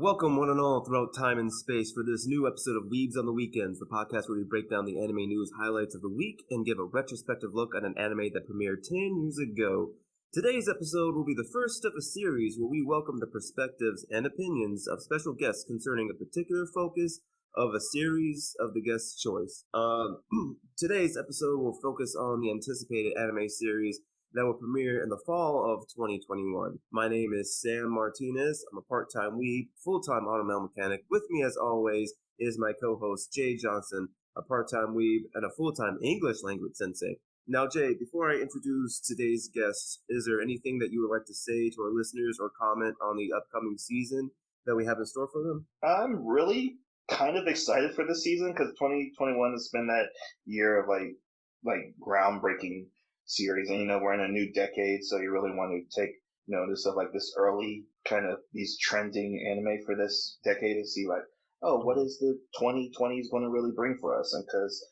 Welcome, one and all, throughout time and space for this new episode of Weebs on the Weekends, the podcast where we break down the anime news highlights of the week and give a retrospective look at an anime that premiered 10 years ago. Today's episode will be the first of a series where we welcome the perspectives and opinions of special guests concerning a particular focus of a series of the guest's choice. Today's episode will focus on the anticipated anime series that will premiere in the fall of 2021. My name is Sam Martinez. I'm a part-time weeb, full-time automobile mechanic. With me, as always, is my co-host, Jay Johnson, a part-time weeb and a full-time English language sensei. Now, Jay, before I introduce today's guests, is there anything that you would like to say to our listeners or comment on the upcoming season that we have in store for them? I'm really kind of excited for this season because 2021 has been that year of like groundbreaking series, and we're in a new decade, so you really want to take notice of like this early kind of these trending anime for this decade and see like, oh, what is the 2020s going to really bring for us? And because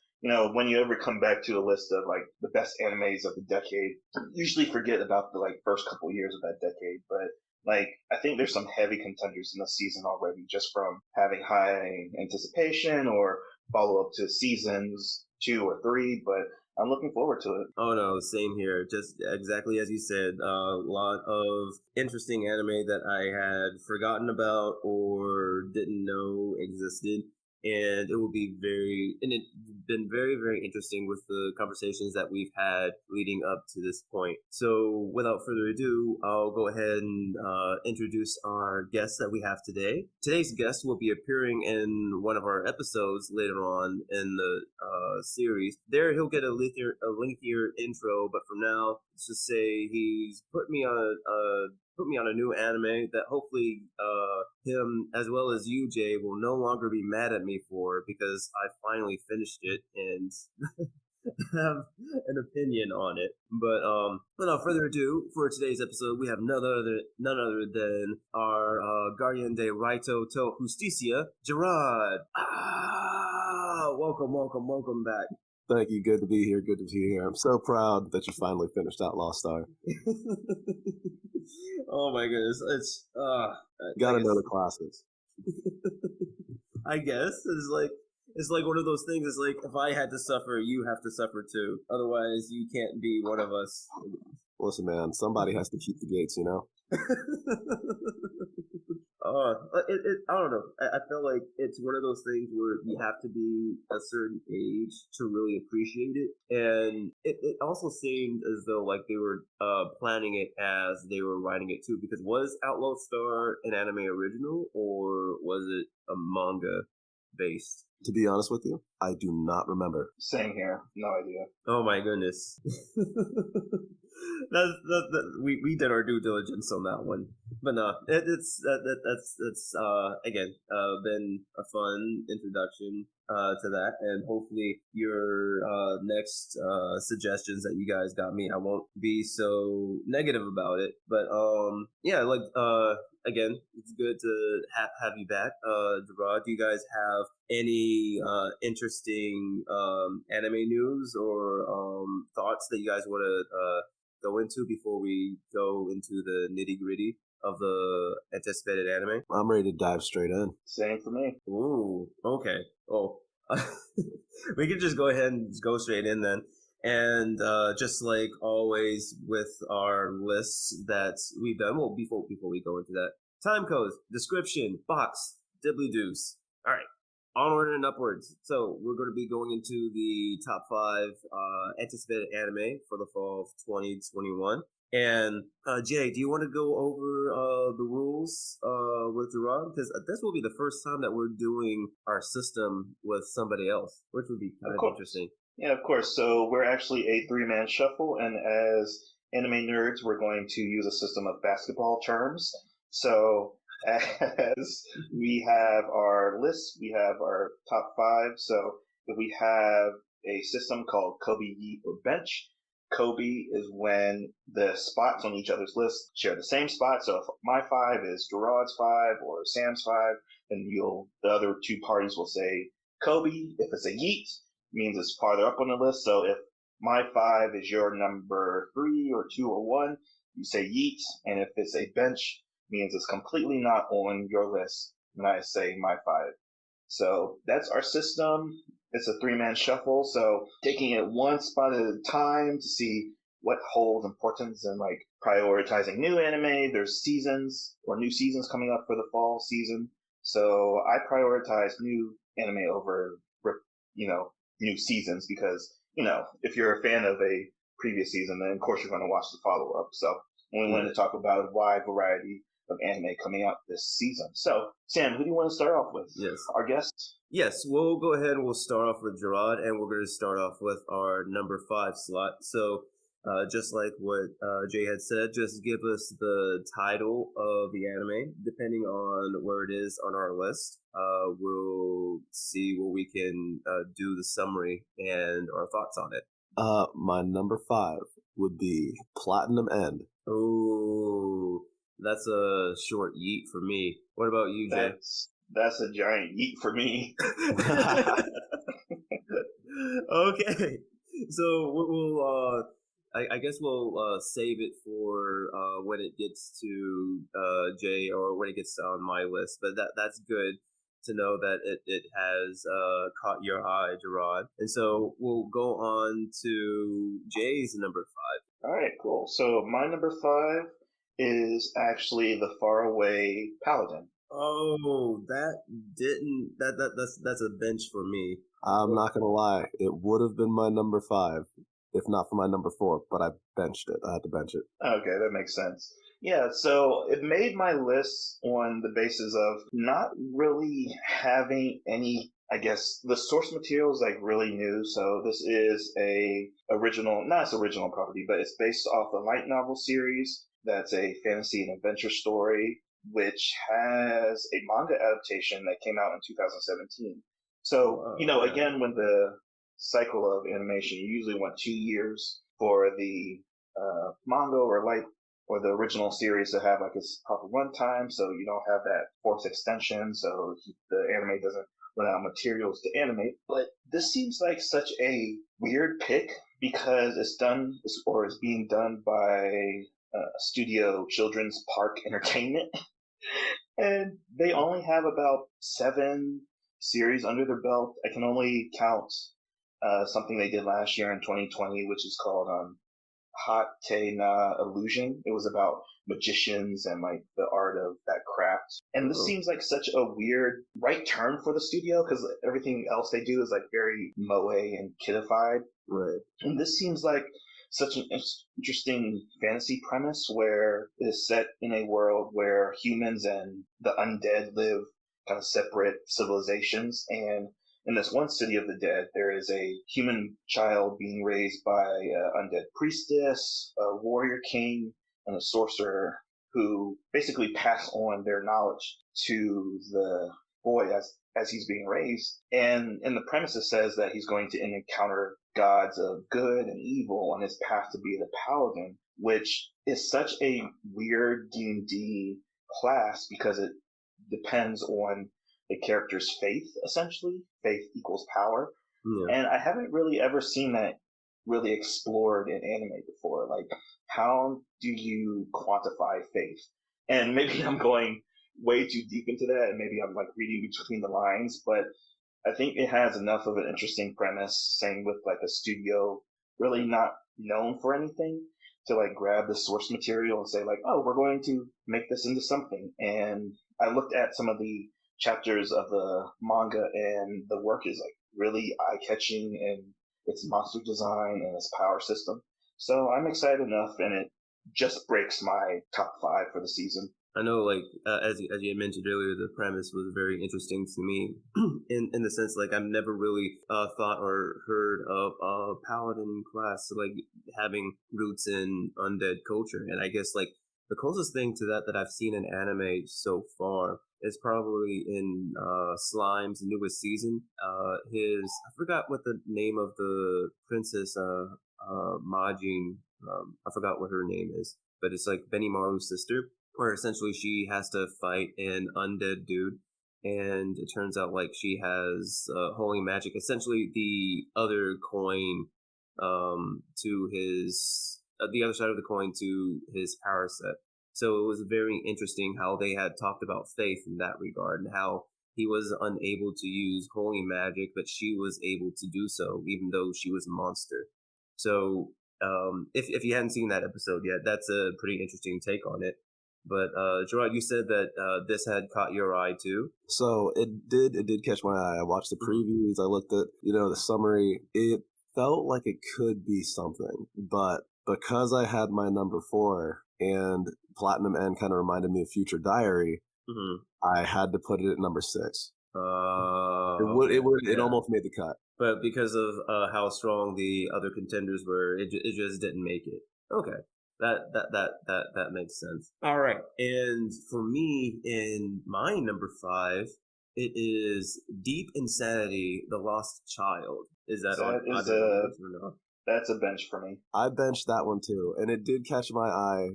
when you ever come back to a list of like the best animes of the decade, you usually forget about the like first couple years of that decade. But like, I think there's some heavy contenders in the season already just from having high anticipation or follow up to seasons 2 or 3, but I'm looking forward to it. Oh no, same here. Just exactly as you said, a lot of interesting anime that I had forgotten about or didn't know existed. And it's been very, very interesting with the conversations that we've had leading up to this point. So without further ado, I'll go ahead and introduce our guest that we have today. Today's guest will be appearing in one of our episodes later on in the series. There he'll get a lengthier intro, but for now, let's just say he's put me on a new anime that hopefully him as well as you, Jay, will no longer be mad at me for, because I finally finished it and have an opinion on it. But without further ado, for today's episode, we have none other than our Guardian de Raito to Justicia, Jarrod. Welcome back. Thank you. Good to be here. I'm so proud that you finally finished Outlaw Star. Oh my goodness. It's gotta know the classics. I guess it's like one of those things. It's like, if I had to suffer, you have to suffer too. Otherwise, you can't be one of us. Listen, man, somebody has to keep the gates, I don't know. I feel like it's one of those things where you have to be a certain age to really appreciate it. And it also seemed as though like they were planning it as they were writing it too. Because was Outlaw Star an anime original, or was it a manga based? To be honest with you, I do not remember. Same here. No idea. Oh my goodness. We did our due diligence on that one, but no, that's again been a fun introduction to that, and hopefully your next suggestions that you guys got me, I won't be so negative about it. But yeah, like again, it's good to have you back, Jarrod. Do you guys have any interesting anime news or thoughts that you guys want to go into before we go into the nitty-gritty of the anticipated anime? I'm ready to dive straight in. Same for me. Ooh, okay. Oh, we can just go ahead and go straight in then. And just like always with our lists that we've done, well, before we go into that, Timecodes, description, box, diddly deuce. All right. Onward and upwards. So we're going to be going into the top 5 anticipated anime for the fall of 2021. And Jay, do you want to go over the rules with Jarrod? Because this will be the first time that we're doing our system with somebody else, which would be kind of interesting. Yeah, of course. So we're actually a 3-man shuffle, and as anime nerds, we're going to use a system of basketball terms. So as we have our list, we have our top 5. So if we have a system called Kobe, Yeet, or Bench, Kobe is when the spots on each other's list share the same spot. So if my 5 is Jarrod's 5 or Sam's 5, then the other 2 parties will say Kobe. If it's a Yeet, it means it's farther up on the list. So if my 5 is your number 3 or 2 or 1, you say Yeet. And if it's a Bench, means it's completely not on your list. when I say my 5. So that's our system. It's a 3-man shuffle, so taking it one spot at a time to see what holds importance and like prioritizing new anime. There's seasons or new seasons coming up for the fall season. So I prioritize new anime over, new seasons because, if you're a fan of a previous season, then of course you're going to watch the follow up. So we wanted to talk about a wide variety of anime coming out this season. So, Sam, who do you want to start off with? Yes. Our guest? Yes, we'll go ahead and we'll start off with Jarrod, and we're going to start off with our number 5 slot. So, just like what Jay had said, just give us the title of the anime, depending on where it is on our list. We'll see what we can do the summary and our thoughts on it. My number 5 would be Platinumend. Oh, that's a short yeet for me. What about you, Jay? That's a giant yeet for me. Okay, so we'll I guess we'll save it for when it gets to Jay or when it gets on my list. But that's good to know that it has caught your eye, Jarrod. And so we'll go on to Jay's number 5. All right, cool. So my number 5 is actually the Faraway Paladin. Oh, that's a bench for me. I'm not gonna lie, it would have been my number 5 if not for my number 4, but I benched it. I had to bench it. Okay, that makes sense. Yeah, so it made my list on the basis of not really having any, I guess, the source material is like really new. So this is not its original property, but it's based off a light novel series that's a fantasy and adventure story, which has a manga adaptation that came out in 2017. So, again, when the cycle of animation, you usually want 2 years for the manga or the original series to have like its proper runtime, so you don't have that forced extension, so the anime doesn't run out of materials to animate. But this seems like such a weird pick because it's being done by Studio Children's Park Entertainment, and they only have about 7 series under their belt. I can only count something they did last year in 2020, which is called Hate na Illusion. It was about magicians and like the art of that craft. And this seems like such a weird right turn for the studio because everything else they do is like very moe and kidified. Right. And this seems like such an interesting fantasy premise where it is set in a world where humans and the undead live kind of separate civilizations. And in this one city of the dead, there is a human child being raised by an undead priestess, a warrior king, and a sorcerer who basically pass on their knowledge to the boy as he's being raised. And in the premise, it says that he's going to encounter gods of good and evil on his path to be the paladin, which is such a weird D&D class because it depends on the character's faith, essentially. Faith equals power. Yeah. And I haven't really ever seen that really explored in anime before. Like, how do you quantify faith? And maybe I'm going way too deep into that, and maybe I'm like reading between the lines, but I think it has enough of an interesting premise, same with like a studio really not known for anything, to like grab the source material and say like, oh, we're going to make this into something. And I looked at some of the chapters of the manga, and the work is like really eye-catching in its monster design and its power system. So I'm excited enough, and it just breaks my top 5 for the season. I know, like, as you had mentioned earlier, the premise was very interesting to me in the sense, like, I've never really thought or heard of a paladin class, like, having roots in undead culture. And I guess, like, the closest thing to that I've seen in anime so far is probably in Slime's newest season. I forgot what the name of the princess, Majin, I forgot what her name is, but it's like Benimaru's sister, where essentially she has to fight an undead dude, and it turns out like she has holy magic, essentially the other coin to his the other side of the coin to his power set. So it was very interesting how they had talked about faith in that regard and how he was unable to use holy magic, but she was able to do so, even though she was a monster. So if you hadn't seen that episode yet, that's a pretty interesting take on it. But Gerard, you said that this had caught your eye too. So it did catch my eye. I watched the previews. I looked at the summary. It felt like it could be something, but because I had my number 4 and platinumend kind of reminded me of Future Diary, I had to put it at number 6. It almost made the cut. But because of how strong the other contenders were, it just didn't make it. Okay. That makes sense. All right. And for me, in my number 5, it is Deep Insanity, The Lost Child. Is that on either or not? That's a bench for me. I benched that one too, and it did catch my eye.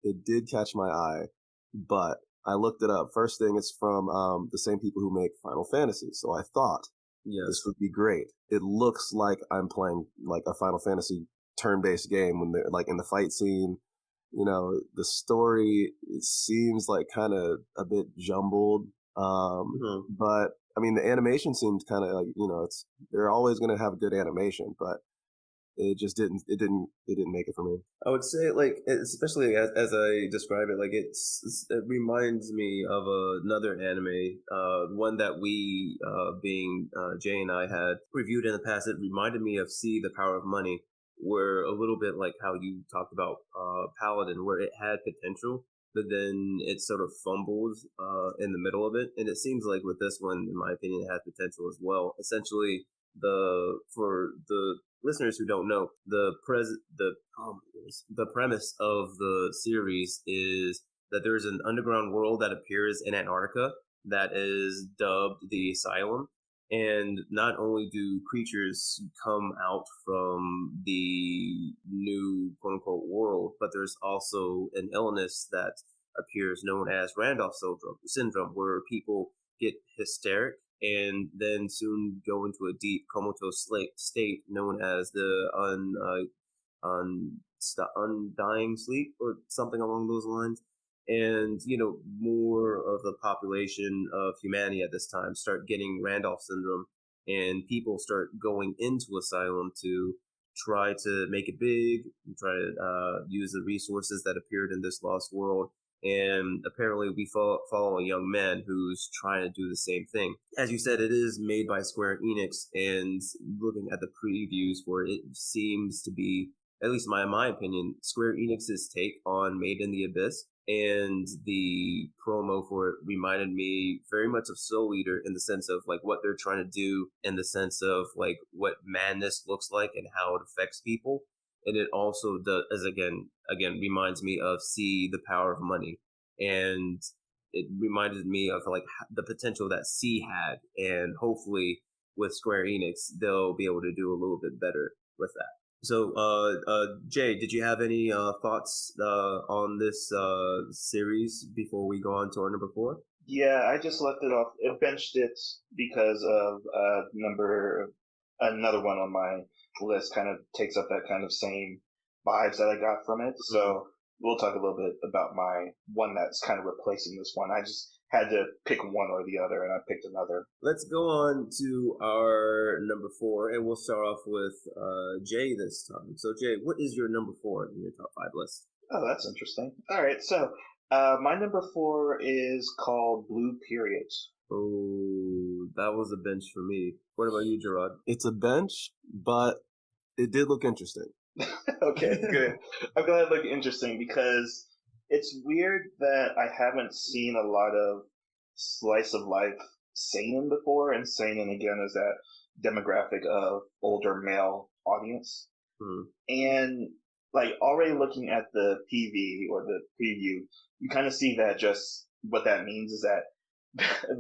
It did catch my eye, but I looked it up. First thing, it's from the same people who make Final Fantasy, so I thought this would be great. It looks like I'm playing like a Final Fantasy turn-based game when they're like in the fight scene. The story, it seems like kind of a bit jumbled, but I mean the animation seemed kind of like they're always going to have good animation, but it just didn't make it for me. I would say, like, especially as I describe it, like it reminds me of another anime, one that we, being Jay and I, had reviewed in the past. It reminded me of See the Power of Money, where a little bit like how you talked about Paladin, where it had potential, but then it sort of fumbled in the middle of it. And it seems like with this one, in my opinion, it had potential as well. Essentially, for the listeners who don't know, the premise of the series is that there's an underground world that appears in Antarctica that is dubbed the Asylum. And not only do creatures come out from the new quote unquote world, but there's also an illness that appears known as Randolph syndrome, where people get hysteric and then soon go into a deep comatose state known as the undying sleep or something along those lines. And more of the population of humanity at this time start getting Randolph syndrome, and people start going into asylum to try to make it big, try to use the resources that appeared in this lost world. And apparently we follow a young man who's trying to do the same thing. As you said, it is made by Square Enix, and looking at the previews for it, it seems to be, at least in my opinion, Square Enix's take on Made in the Abyss. And the promo for it reminded me very much of Soul Eater, in the sense of like what they're trying to do, in the sense of like what madness looks like and how it affects people. And it also does, again reminds me of See the Power of Money, and it reminded me of like the potential that C had, and hopefully with Square Enix they'll be able to do a little bit better with that. So, Jay, did you have any thoughts on this series before we go on to our number 4? Yeah, I just left it off. I benched it because of another one on my list kind of takes up that kind of same vibes that I got from it. So we'll talk a little bit about my one that's kind of replacing this one. I just had to pick one or the other, and I picked another. Let's go on to our number 4, and we'll start off with Jay this time. So, Jay, what is your number 4 in your top 5 list? Oh, that's interesting. All right, so my number 4 is called Blue Period. Oh, that was a bench for me. What about you, Jarrod? It's a bench, but it did look interesting. Okay, good. I'm glad it looked interesting because it's weird that I haven't seen a lot of slice of life seinen before, and seinen again is that demographic of older male audience. And like already looking at the PV or the preview, you kind of see that just what that means is that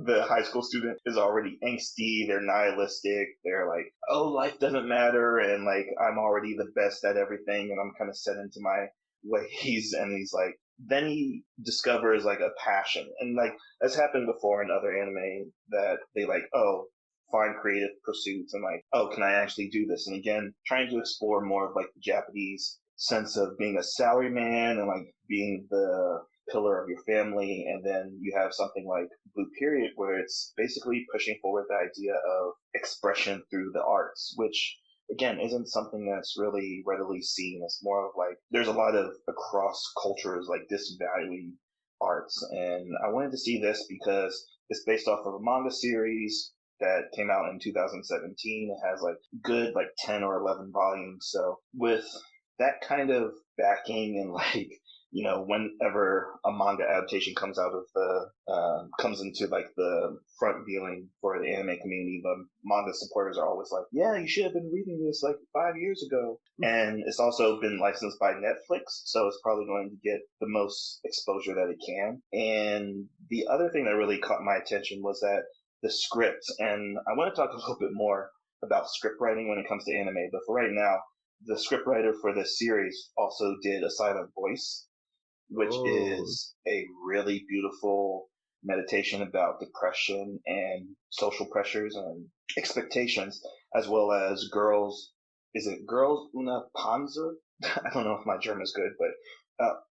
the high school student is already angsty, they're nihilistic, they're like, oh, life doesn't matter, and like, I'm already the best at everything, and I'm kind of set into my ways, and he's like, then he discovers like a passion, and like, that's happened before in other anime, that they like, oh, find creative pursuits, and like, oh, can I actually do this? And again, trying to explore more of like the Japanese sense of being a salaryman and like being the pillar of your family, and then you have something like Blue Period where it's basically pushing forward the idea of expression through the arts, which again isn't something that's really readily seen. It's more of like there's a lot of across cultures like disvaluing arts, and I wanted to see this because it's based off of a manga series that came out in 2017. It has like good like 10 or 11 volumes. So with that kind of backing and like, you know, whenever a manga adaptation comes out of the, comes into like the front viewing for the anime community, the manga supporters are always like, yeah, you should have been reading this like 5 years ago. And it's also been licensed by Netflix, so it's probably going to get the most exposure that it can. And the other thing that really caught my attention was that the script, and I want to talk a little bit more about script writing when it comes to anime, but for right now, the scriptwriter for this series also did A Silent Voice, which is a really beautiful meditation about depression and social pressures and expectations, as well as Girls. Is it Girls Una Panza? I don't know if my German is good, but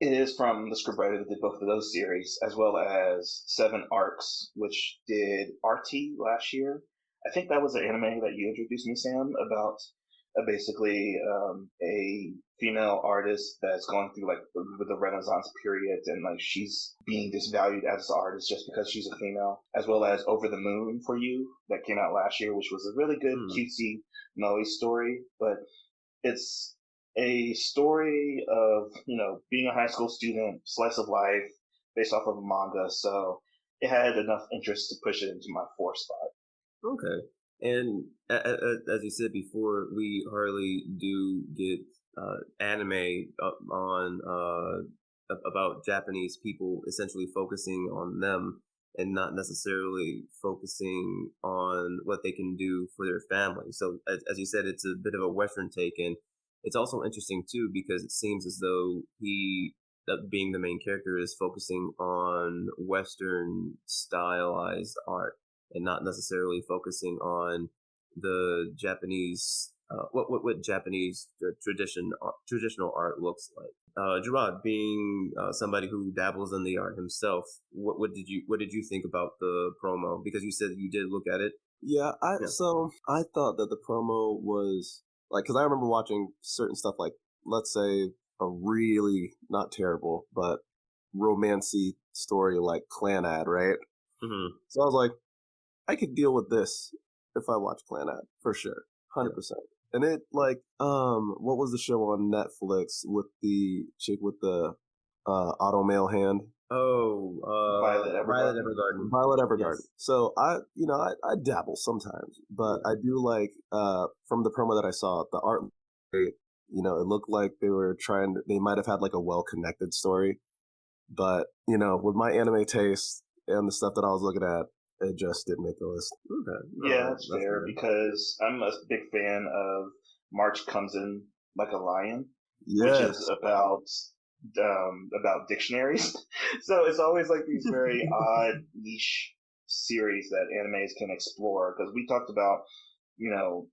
it is from the scriptwriter that did both of those series, as well as Seven Arcs, which did RT last year. I think that was the anime that you introduced me, Sam, about basically a female artist that's going through like the Renaissance period, and like she's being disvalued as an artist just because she's a female, as well as Over the Moon for You that came out last year, which was a really good cutesy moe story. But it's a story of, you know, being a high school student, slice of life based off of a manga, so it had enough interest to push it into my 4th spot. Okay. And as you said before, we hardly do get anime on about Japanese people essentially focusing on them and not necessarily focusing on what they can do for their family. So as you said, it's a bit of a Western take, and it's also interesting too because it seems as though he, being the main character, is focusing on Western stylized art and not necessarily focusing on the Japanese, what Japanese traditional art looks like. Jarrod, being somebody who dabbles in the art himself, what did you think about the promo? Because you said you did look at it. Yeah, so I thought that the promo was like, because I remember watching certain stuff like, let's say, a really not terrible but romancy story like Clannad, right? Mm-hmm. So I was like, I could deal with this if I watch Clannad for sure, 100%. And it like, what was the show on Netflix with the chick with the auto mail hand? Violet Evergarden. Violet Evergarden. Yes. So I dabble sometimes, but I do like from the promo that I saw, the art. You know, it looked like they might have had like a well-connected story, but you know, with my anime taste and the stuff that I was looking at, it just didn't make the list. Okay. Yeah, that's fair because I'm a big fan of March Comes In Like a Lion, which is about dictionaries. So it's always like these very odd niche series that animes can explore, because we talked about, you know,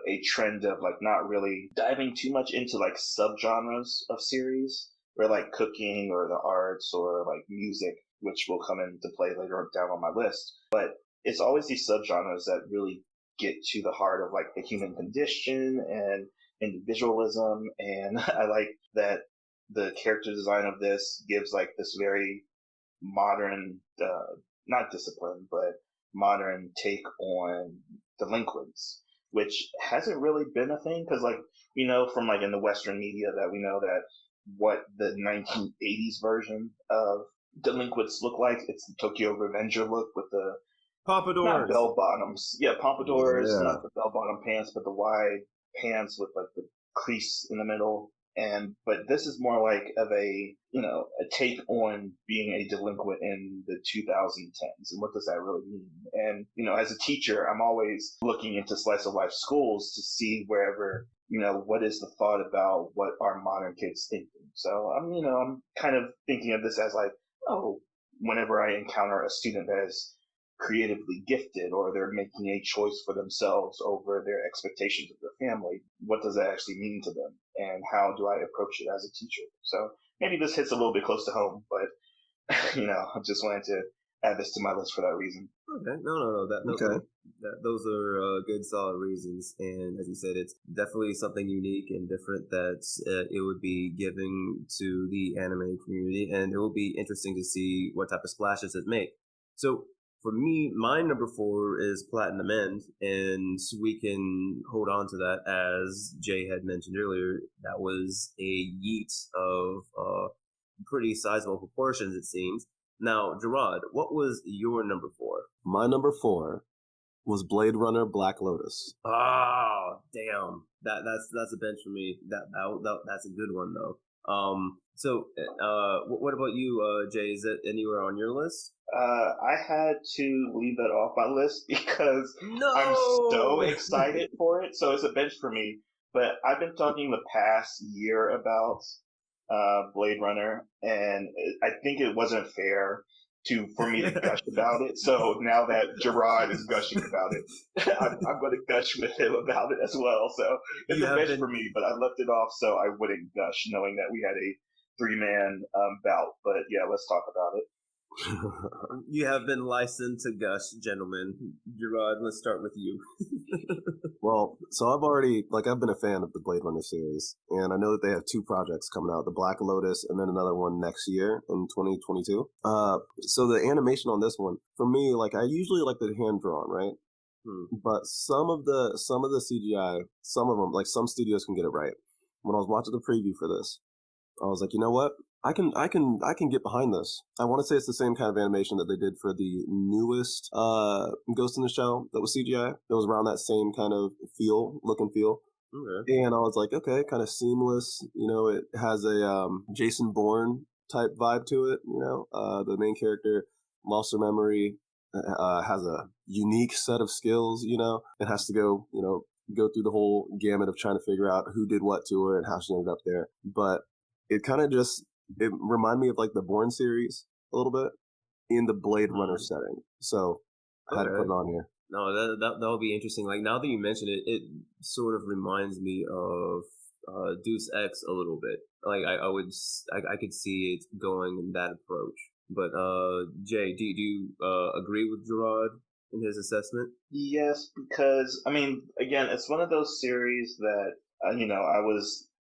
a trend of like not really diving too much into like subgenres of series, where like cooking or the arts or like music, which will come into play later down on my list. But it's always these subgenres that really get to the heart of like the human condition and individualism. And I like that the character design of this gives like this very modern, not discipline, but modern take on delinquents, which hasn't really been a thing. Because like, we know from like in the Western media that we know that what the 1980s version of delinquents look like, it's the Tokyo Revenger look with the pompadours, not bell bottoms, pompadours, not the bell bottom pants, but the wide pants with like the crease in the middle. But this is more like of a, you know, a take on being a delinquent in the 2010s, and what does that really mean? And, you know, as a teacher, I'm always looking into slice of life schools to see wherever, you know, what is the thought about what are modern kids thinking. So I'm kind of thinking of this as like, oh, whenever I encounter a student that is creatively gifted, or they're making a choice for themselves over their expectations of their family. What does that actually mean to them? And how do I approach it as a teacher? So maybe this hits a little bit close to home, but I just wanted to add this to my list for that reason. Okay, no. Those are good, solid reasons, and as you said, it's definitely something unique and different that it would be giving to the anime community, and it will be interesting to see what type of splashes it make. So for me, my number 4 is platinumend, and we can hold on to that as Jay had mentioned earlier. That was a yeet of pretty sizable proportions, it seems. Now, Jarrod, what was your number 4? My number 4 was Blade Runner Black Lotus. Oh, damn. That's a bench for me. That's a good one though. So what about you, Jay? Is it anywhere on your list? I had to leave that off my list because I'm so excited for it. So it's a bench for me. But I've been talking the past year about Blade Runner, and I think it wasn't fair for me to gush about it. So now that Jarrod is gushing about it, I'm going to gush with him about it as well. So it's a bench for me, but I left it off so I wouldn't gush, knowing that we had a 3-man bout. But yeah, let's talk about it. You have been licensed to gush, gentlemen. Jarrod, let's start with you. Well, so I've been a fan of the Blade Runner series, and I know that they have 2 projects coming out, the Black Lotus and then another one next year in 2022. So the animation on this one, for me, I usually like the hand-drawn, right? But some of the CGI, some of them, some studios can get it right. When I was watching the preview for this, I was like, you know what? I can get behind this. I want to say it's the same kind of animation that they did for the newest Ghost in the Shell that was CGI. It was around that same kind of look and feel. Okay. And I was like, okay, kind of seamless. It has a Jason Bourne type vibe to it. The main character lost her memory, has a unique set of skills. It has to go through the whole gamut of trying to figure out who did what to her and how she ended up there. But it kind of it reminded me of the Bourne series a little bit in the Blade Runner setting. So I had to put it on here. No, that'll be interesting. Now that you mention it, it sort of reminds me of Deus Ex a little bit. I could see it going in that approach. But Jay, do you agree with Jarrod in his assessment? Yes, because again, it's one of those series that I was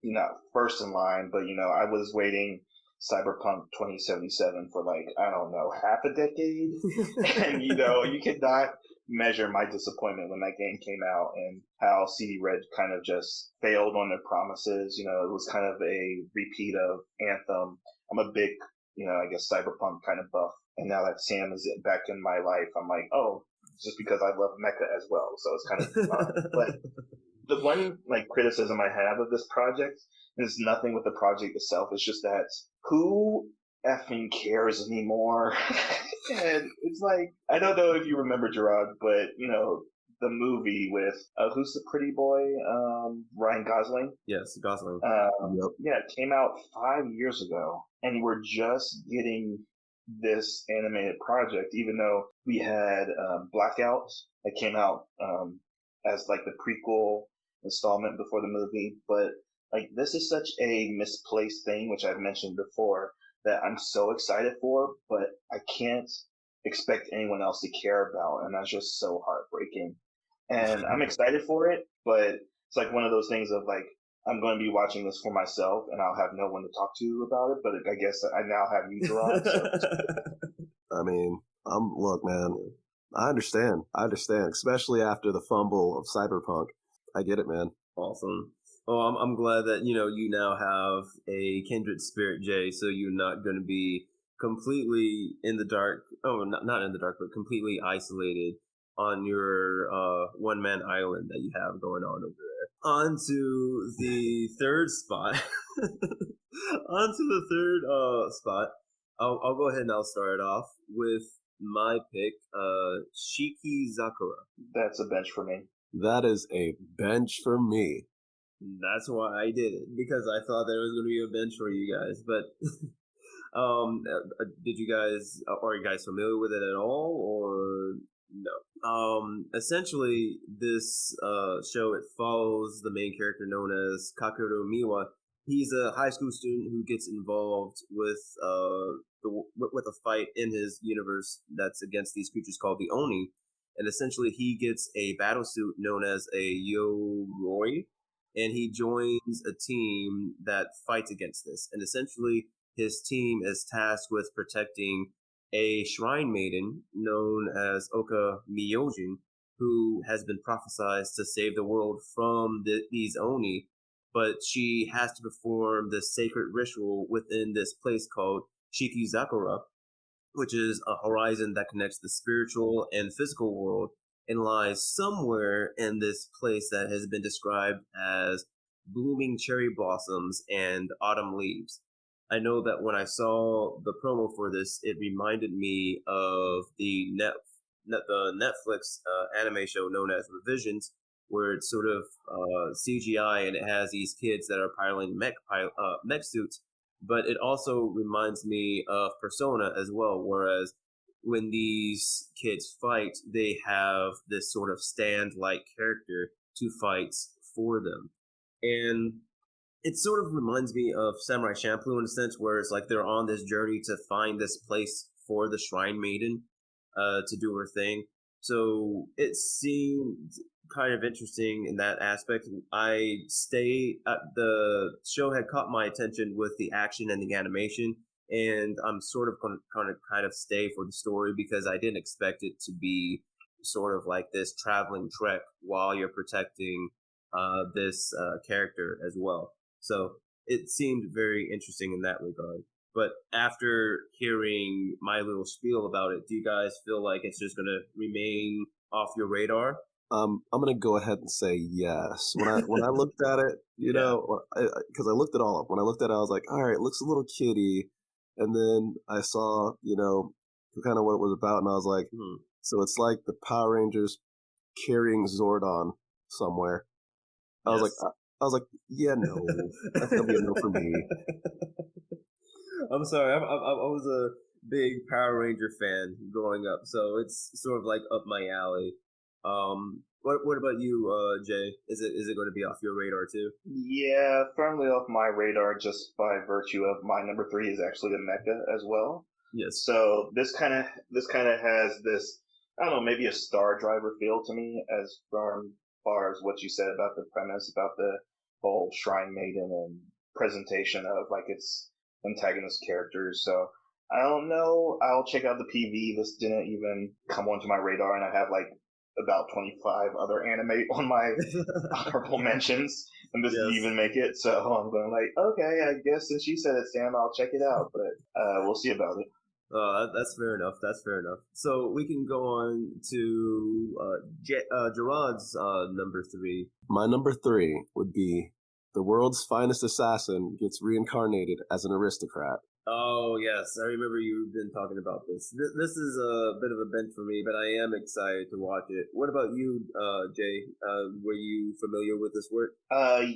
first in line, but I was waiting Cyberpunk 2077 for I don't know, half a decade. And you could not measure my disappointment when that game came out, and how CD Red kind of just failed on their promises. It was kind of a repeat of Anthem. I'm a big, I guess Cyberpunk kind of buff, and now that Sam is back in my life, I'm like, oh, just because I love Mecha as well. So it's kind of but the one criticism I have of this project is nothing with the project itself. It's just that who effing cares anymore? And it's I don't know if you remember, Jarrod, but the movie with who's the pretty boy? Ryan Gosling. Yes, Gosling. Yeah, it came out 5 years ago, and we're just getting this animated project, even though we had Blackout that came out as the prequel installment before the movie. But this is such a misplaced thing, which I've mentioned before, that I'm so excited for, but I can't expect anyone else to care about, and that's just so heartbreaking. And I'm excited for it, but it's one of those things of I'm going to be watching this for myself, and I'll have no one to talk to about it. But I guess I now have you, Jarrod. So. Look, man, I understand, especially after the fumble of Cyberpunk. I get it, man. Awesome. Oh, I'm glad that you now have a kindred spirit, Jay. So you're not going to be completely in the dark. Oh, not in the dark, but completely isolated on your one-man island that you have going on over there. On to the third spot. I'll go ahead and I'll start off with my pick, Shikizakura. That's a bench for me. That is a bench for me. That's why I did it, because I thought there was going to be a bench for you guys. But Did you guys are you guys familiar with it at all, or no? Essentially, this show it follows the main character known as Kakeru Miwa. He's a high school student who gets involved with with a fight in his universe that's against these creatures called the Oni, and essentially he gets a battle suit known as a Yoroi, and he joins a team that fights against this. And essentially, his team is tasked with protecting a shrine maiden known as Oka Miyojin, who has been prophesied to save the world from these Oni, but she has to perform this sacred ritual within this place called Shikizakura, which is a horizon that connects the spiritual and physical world and lies somewhere in this place that has been described as blooming cherry blossoms and autumn leaves. I know that when I saw the promo for this, it reminded me of the Netflix anime show known as Revisions, where it's sort of CGI and it has these kids that are piloting mech suits. But it also reminds me of Persona as well, whereas when these kids fight, they have this sort of stand-like character to fight for them. And it sort of reminds me of Samurai Champloo in a sense, where it's like they're on this journey to find this place for the Shrine Maiden to do her thing. So it seemed kind of interesting in that aspect. The show had caught my attention with the action and the animation, and I'm sort of going to kind of stay for the story because I didn't expect it to be sort of like this traveling trek while you're protecting this character as well. So it seemed very interesting in that regard. But after hearing my little spiel about it, do you guys feel like it's just going to remain off your radar? I'm gonna go ahead and say yes. When I looked at it, because I looked it all up. When I looked at it, I was like, all right, it looks a little kiddie. And then I saw, kind of what it was about, and I was like, so it's like the Power Rangers carrying Zordon somewhere. I was like, yeah, no, that's gonna be a no for me. I'm sorry, I was a big Power Ranger fan growing up, so it's sort of like up my alley. What about you, Jay? Is it going to be off your radar too? Yeah, firmly off my radar just by virtue of my number 3 is actually a mecha as well. Yes. So this kind of has this, I don't know, maybe a Star Driver feel to me as far as what you said about the premise, about the whole Shrine Maiden and presentation of like its antagonist characters. So I don't know. I'll check out the PV. This didn't even come onto my radar, and I have like about 25 other anime on my honorable mentions, and this didn't even make it. So I'm going like, okay, I guess since you said it, Sam, I'll check it out. But we'll see about it. That's fair enough. That's fair enough. So we can go on to Jarrod's number 3. My number 3 would be the world's finest assassin gets reincarnated as an aristocrat. Oh, yes. I remember you've been talking about this. This is a bit of a bench for me, but I am excited to watch it. What about you, Jay? Were you familiar with this work?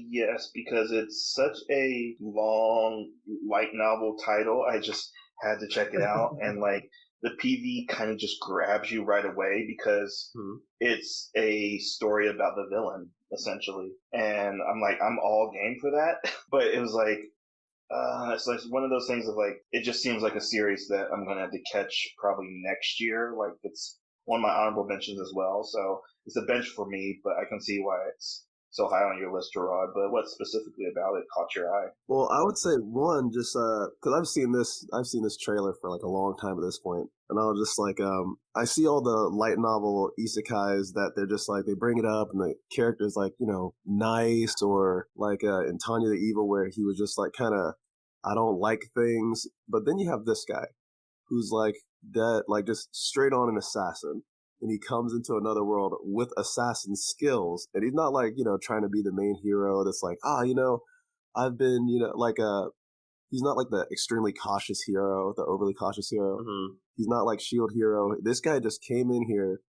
Yes, because it's such a long light novel title. I just had to check it out. And like the PV kind of just grabs you right away because it's a story about the villain, essentially. And I'm all game for that. But it was like, it's like one of those things of like, it just seems like a series that I'm going to have to catch probably next year. Like it's one of my honorable mentions as well. So it's a bench for me, but I can see why it's so high on your list, Jarrod. But what specifically about it caught your eye? Well, I would say one, just because I've seen this trailer for like a long time at this point, and I was just like, I see all the light novel isekais that they're just like they bring it up, and the character's like nice, or like in Tanya the Evil where he was just like kind of I don't like things, but then you have this guy who's like that, like just straight on an assassin. And he comes into another world with assassin skills, and he's not like trying to be the main hero. That's like I've been like he's not like the extremely cautious hero, the overly cautious hero. Mm-hmm. He's not like Shield hero. This guy just came in here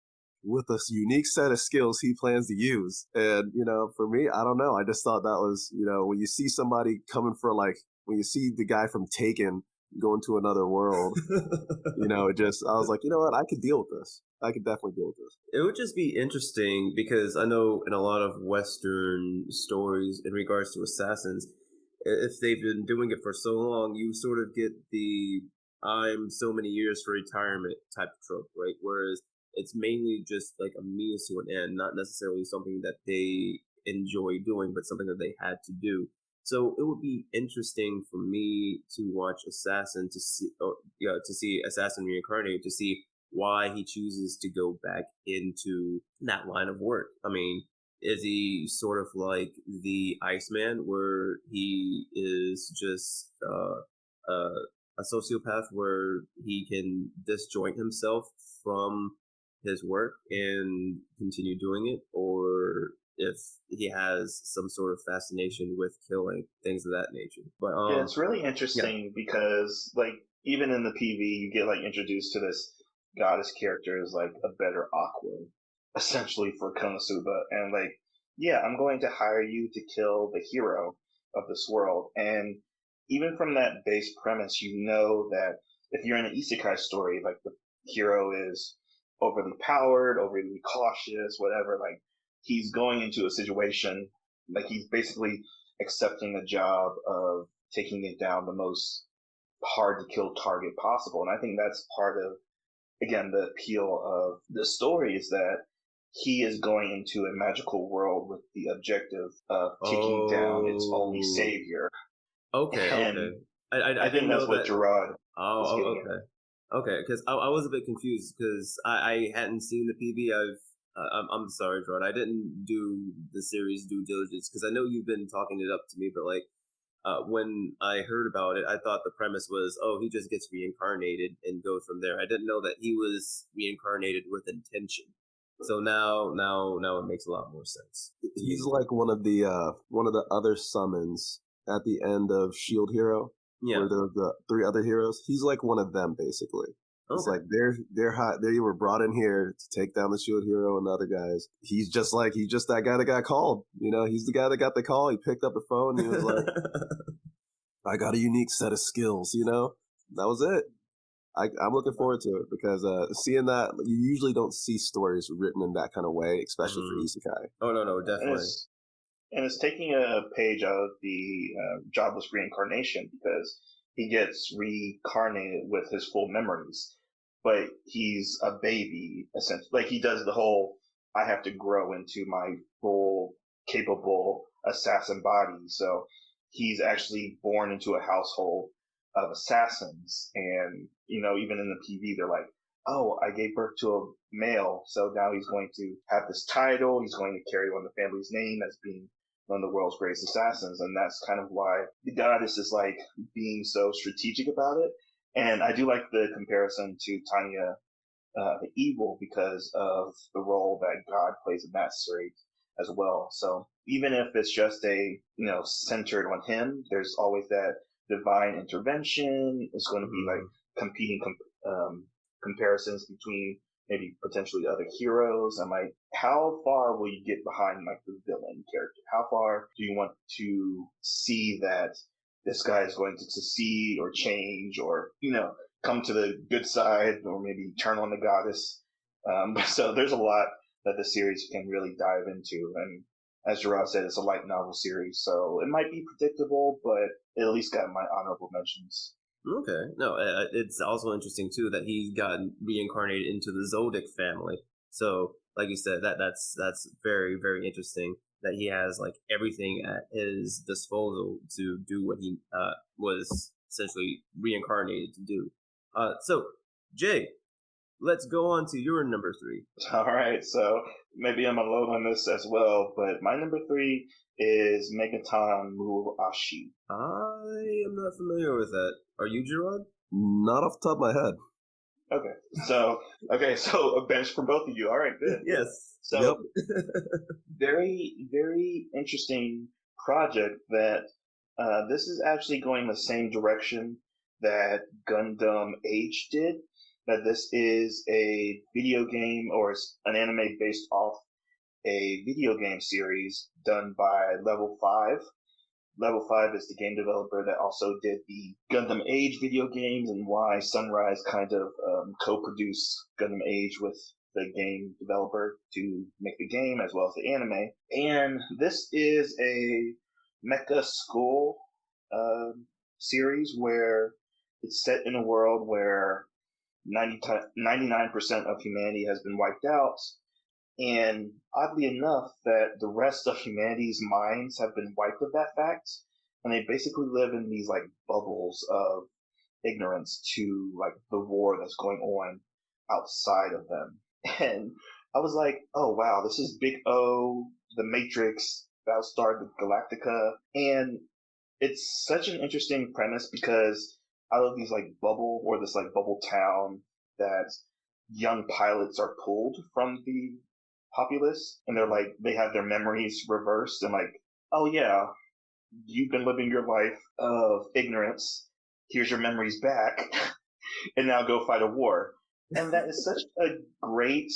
with a unique set of skills he plans to use, and for me, I don't know. I just thought that was when you see somebody coming for like when you see the guy from Taken going to another world. I was like, you know what? I could deal with this. I could definitely deal with this. It would just be interesting because I know in a lot of Western stories in regards to assassins, if they've been doing it for so long, you sort of get the I'm so many years for retirement type of trope, right? Whereas it's mainly just like a means to an end, not necessarily something that they enjoy doing, but something that they had to do. So it would be interesting for me to watch Assassin to see Assassin reincarnate, to see why he chooses to go back into that line of work. I mean, is he sort of like the Iceman, where he is just a sociopath, where he can disjoint himself from his work and continue doing it, or if he has some sort of fascination with killing, things of that nature. But yeah, it's really interesting because like even in the PV, you get like introduced to this goddess character as like a better Aqua, essentially for Konosuba, and like yeah, I'm going to hire you to kill the hero of this world, and even from that base premise, you know that if you're in an isekai story, like the hero is overly powered, overly cautious, whatever, like he's going into a situation, like he's basically accepting a job of taking it down the most hard to kill target possible. And I think that's part of, again, the appeal of the story is that he is going into a magical world with the objective of taking down its only savior. Okay, and okay. I I think didn't know that's what that. Jarrod Oh, is getting okay. Okay, because I was a bit confused because I hadn't seen the PV. I'm sorry, Jordan. I didn't do the series due diligence because I know you've been talking it up to me, but like when I heard about it, I thought the premise was, oh, he just gets reincarnated and goes from there. I didn't know that he was reincarnated with intention. So now it makes a lot more sense. He's like one of the other summons at the end of Shield Hero. Yeah. Where there's the three other heroes. He's like one of them basically. Okay. It's like they're hot. They were brought in here to take down the Shield Hero and the other guys. He's just that guy that got called. He's the guy that got the call. He picked up the phone and he was like, "I got a unique set of skills." That was it. I'm looking forward to it because seeing that, you usually don't see stories written in that kind of way, especially for isekai. Oh no, definitely. And it's taking a page out of the jobless reincarnation because he gets reincarnated with his full memories, but he's a baby essentially. Like he does the whole I have to grow into my full capable assassin body. So he's actually born into a household of assassins, and even in the PV they're like, oh, I gave birth to a male, so now he's going to have this title. He's going to carry on the family's name as being one of the world's greatest assassins, and that's kind of why the goddess is like being so strategic about it. And I do like the comparison to Tanya the Evil because of the role that God plays in that series as well. So even if it's just centered on him, there's always that divine intervention. It's going to be like competing comparisons between maybe potentially other heroes, and like how far will you get behind like the villain character? How far do you want to see that this guy is going to succeed or change or come to the good side or maybe turn on the goddess? So there's a lot that the series can really dive into, and as Jarrod said, it's a light novel series, so it might be predictable, but it at least got my honorable mentions. Okay. No, it's also interesting too that he got reincarnated into the Zodic family. So, like you said, that's very, very interesting that he has like everything at his disposal to do what he was essentially reincarnated to do. So, Jay, let's go on to your number 3. All right, so maybe I'm alone on this as well, but my number 3 is Megaton Muashi. I am not familiar with that. Are you, Jarrod? Not off the top of my head. Okay, so a bench for both of you. All right, good. Yes. So, very, very interesting project that this is actually going the same direction that Gundam Age did. That this is a video game or an anime based off a video game series done by Level 5. Level 5 is the game developer that also did the Gundam Age video games, and why Sunrise kind of co-produced Gundam Age with the game developer to make the game as well as the anime. And this is a mecha school series where it's set in a world where 99% of humanity has been wiped out, and oddly enough, that the rest of humanity's minds have been wiped of that fact, and they basically live in these like bubbles of ignorance to like the war that's going on outside of them. And I was like, oh wow, this is Big O, the Matrix, Battlestar Galactica, and it's such an interesting premise because out of these like bubble or this like bubble town that young pilots are pulled from the populace, and they're like they have their memories reversed and like, oh yeah, you've been living your life of ignorance, here's your memories back, and now go fight a war. And that is such a great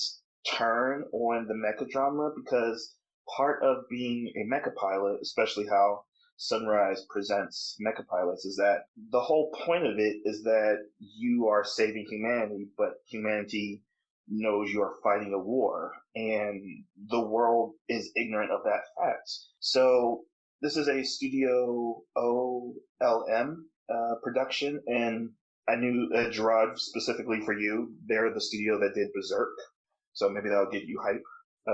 turn on the mecha genre, because part of being a mecha pilot, especially how Sunrise presents mecha pilots, is that the whole point of it is that you are saving humanity, but humanity knows you are fighting a war, and the world is ignorant of that fact. So this is a Studio OLM production, and I knew Jarrod, specifically for you, they're the studio that did Berserk, so maybe that'll get you hype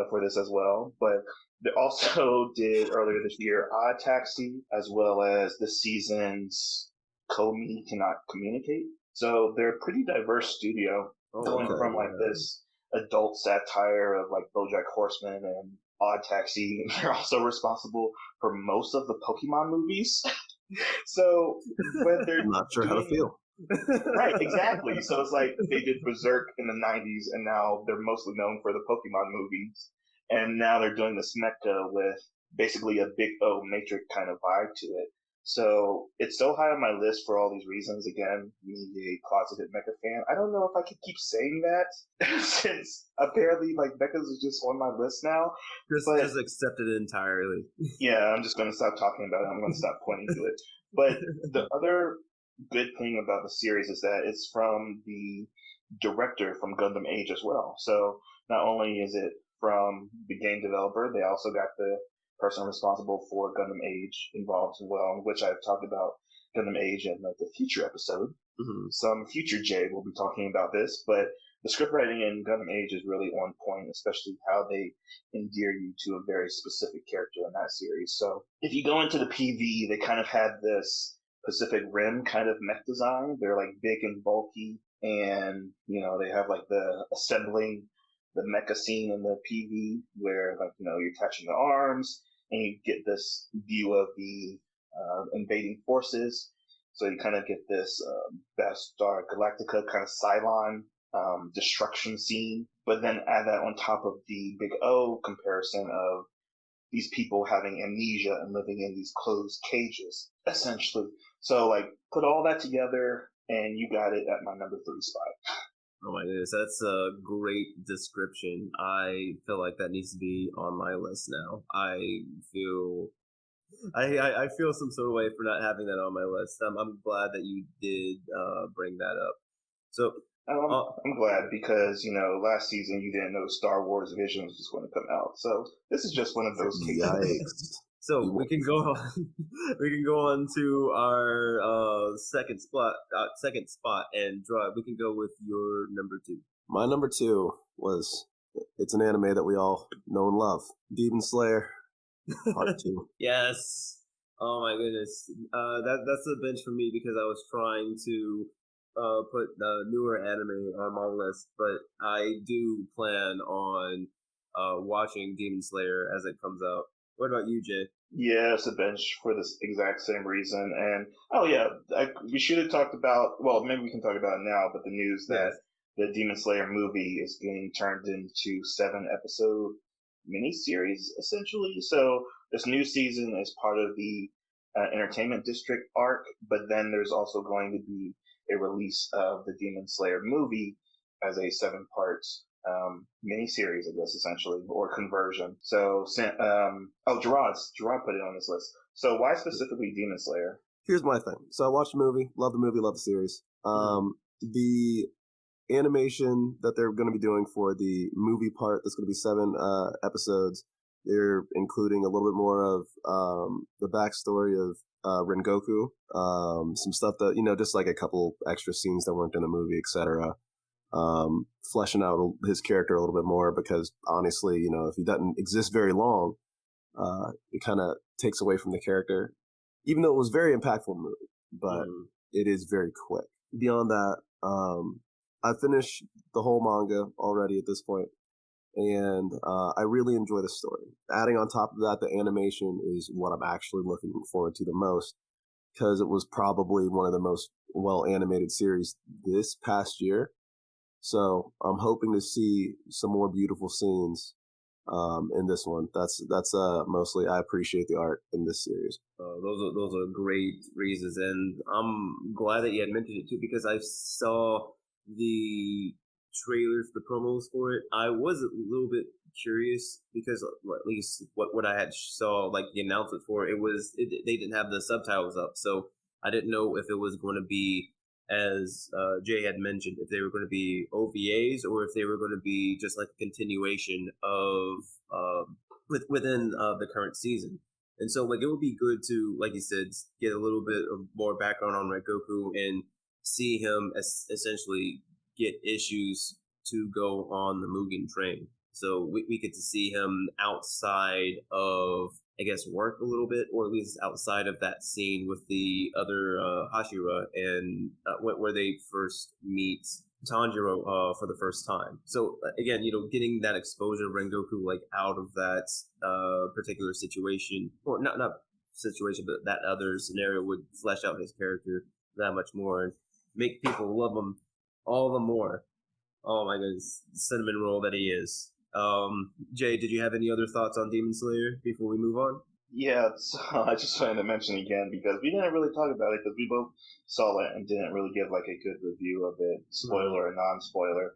for this as well. But they also did earlier this year Odd Taxi, as well as this season's Komi Cannot Communicate. So they're a pretty diverse studio, going from like this adult satire of like BoJack Horseman and Odd Taxi. They're also responsible for most of the Pokemon movies. So when they're I'm not sure how to feel. Right, exactly. So it's like they did Berserk in the 90s, and now they're mostly known for the Pokemon movies. And now they're doing this mecha with basically a Big O Matrix kind of vibe to it. So it's so high on my list for all these reasons. Again, me, a closeted mecha fan. I don't know if I could keep saying that since apparently like mechas is just on my list now. Just accept it entirely. Yeah, I'm just going to stop talking about it. I'm going to stop pointing to it. But the other good thing about the series is that it's from the director from Gundam Age as well. So not only is it from the game developer, they also got the person responsible for Gundam Age involved as well, which I've talked about Gundam Age in like the future episode. Mm-hmm. Some future Jay will be talking about this, but the script writing in Gundam Age is really on point, especially how they endear you to a very specific character in that series. So if you go into the PV, they kind of had this Pacific Rim kind of mech design. They're like big and bulky, and you know they have like the assembling the mecha scene in the PV where like you know you're attaching the arms and you get this view of the invading forces. So you kind of get this Battlestar Galactica kind of Cylon destruction scene, but then add that on top of the Big O comparison of these people having amnesia and living in these closed cages, essentially. So, like, put all that together, and you got it at my number 3 spot. Oh my goodness, that's a great description. I feel like that needs to be on my list now. I feel some sort of way for not having that on my list. I'm glad that you did bring that up. So I'm glad because, you know, last season you didn't know Star Wars Visions was going to come out. So this is just one of those cases. So we can go on. We can go on to our second spot, and draw. We can go with your number 2. My number 2 was it's an anime that we all know and love, Demon Slayer Part 2. Yes. Oh my goodness. That's a bench for me because I was trying to put the newer anime on my list, but I do plan on watching Demon Slayer as it comes out. What about you, Jay? Yeah, it's a bench for this exact same reason. And oh yeah, we should have talked about. Well, maybe we can talk about it now. But the news that the Demon Slayer movie is being turned into 7-episode miniseries, essentially. So this new season is part of the Entertainment District arc, but then there's also going to be a release of the Demon Slayer movie as a 7-part miniseries, I guess, essentially, or conversion. So, Jarrod put it on his list. So why specifically Demon Slayer? Here's my thing. So I watched the movie, love the series. The animation that they're going to be doing for the movie part, that's going to be 7 episodes. They're including a little bit more of the backstory of Rengoku, some stuff that, just like a couple extra scenes that weren't in the movie, etc. Fleshing out his character a little bit more, because honestly, if he doesn't exist very long, it kind of takes away from the character, even though it was a very impactful movie, but it is very quick. Beyond that, I finished the whole manga already at this point, and I really enjoy the story. Adding on top of that, the animation is what I'm actually looking forward to the most, because it was probably one of the most well-animated series this past year. So I'm hoping to see some more beautiful scenes in this one. That's mostly, I appreciate the art in this series. Those are great reasons, and I'm glad that you had mentioned it too, because I saw the trailers, the promos for it. I was a little bit curious because, at least what I had saw, like the announcement for it, they didn't have the subtitles up, so I didn't know if it was going to be, as Jay had mentioned, if they were going to be OVAs or if they were going to be just like a continuation of within the current season. And so, like, it would be good to, like you said, get a little bit of more background on Rengoku and see him essentially get issues to go on the Mugen train. So we get to see him outside of, I guess, work a little bit, or at least outside of that scene with the other Hashira, and where they first meet Tanjiro for the first time. So again, getting that exposure of Rengoku, like, out of that particular situation, or not situation, but that other scenario, would flesh out his character that much more and make people love him all the more. Oh my goodness, cinnamon roll that he is. Jay, did you have any other thoughts on Demon Slayer before we move on? Yeah, I just wanted to mention again, because we didn't really talk about it, because we both saw it and didn't really give like a good review of it, spoiler or non-spoiler.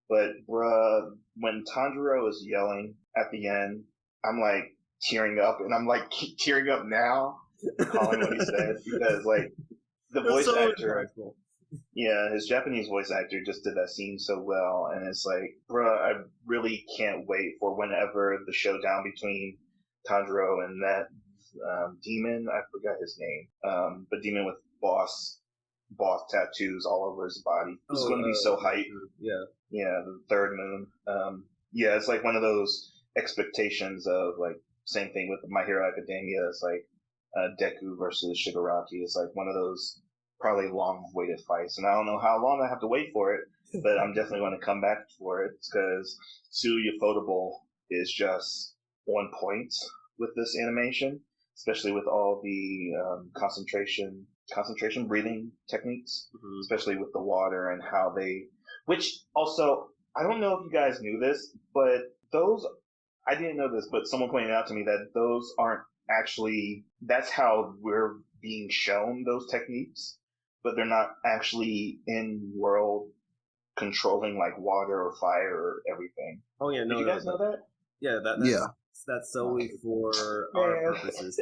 But bruh, when Tanjiro is yelling at the end, I'm like tearing up, and I'm like tearing up now, recalling what he said, because like the voice actor, yeah, his Japanese voice actor just did that scene so well, and it's like, bruh, I really can't wait for whenever the showdown between Tanjiro and that demon, I forgot his name, but demon with boss tattoos all over his body. It's going to be so hype. Yeah, the third moon. Yeah, it's like one of those expectations of, like, same thing with My Hero Academia. It's like Deku versus Shigaraki. It's like one of those probably long-awaited fights, and I don't know how long I have to wait for it, but I'm definitely going to come back for it, because Tsuyu Ufotable is just on point with this animation, especially with all the concentration breathing techniques, especially with the water and how they, which also, I don't know if you guys knew this, but those, I didn't know this, but someone pointed out to me that those aren't actually, that's how we're being shown those techniques, but they're not actually in world controlling like water or fire or everything. Oh yeah, no. Did you guys know that? Yeah, that's solely for our purposes.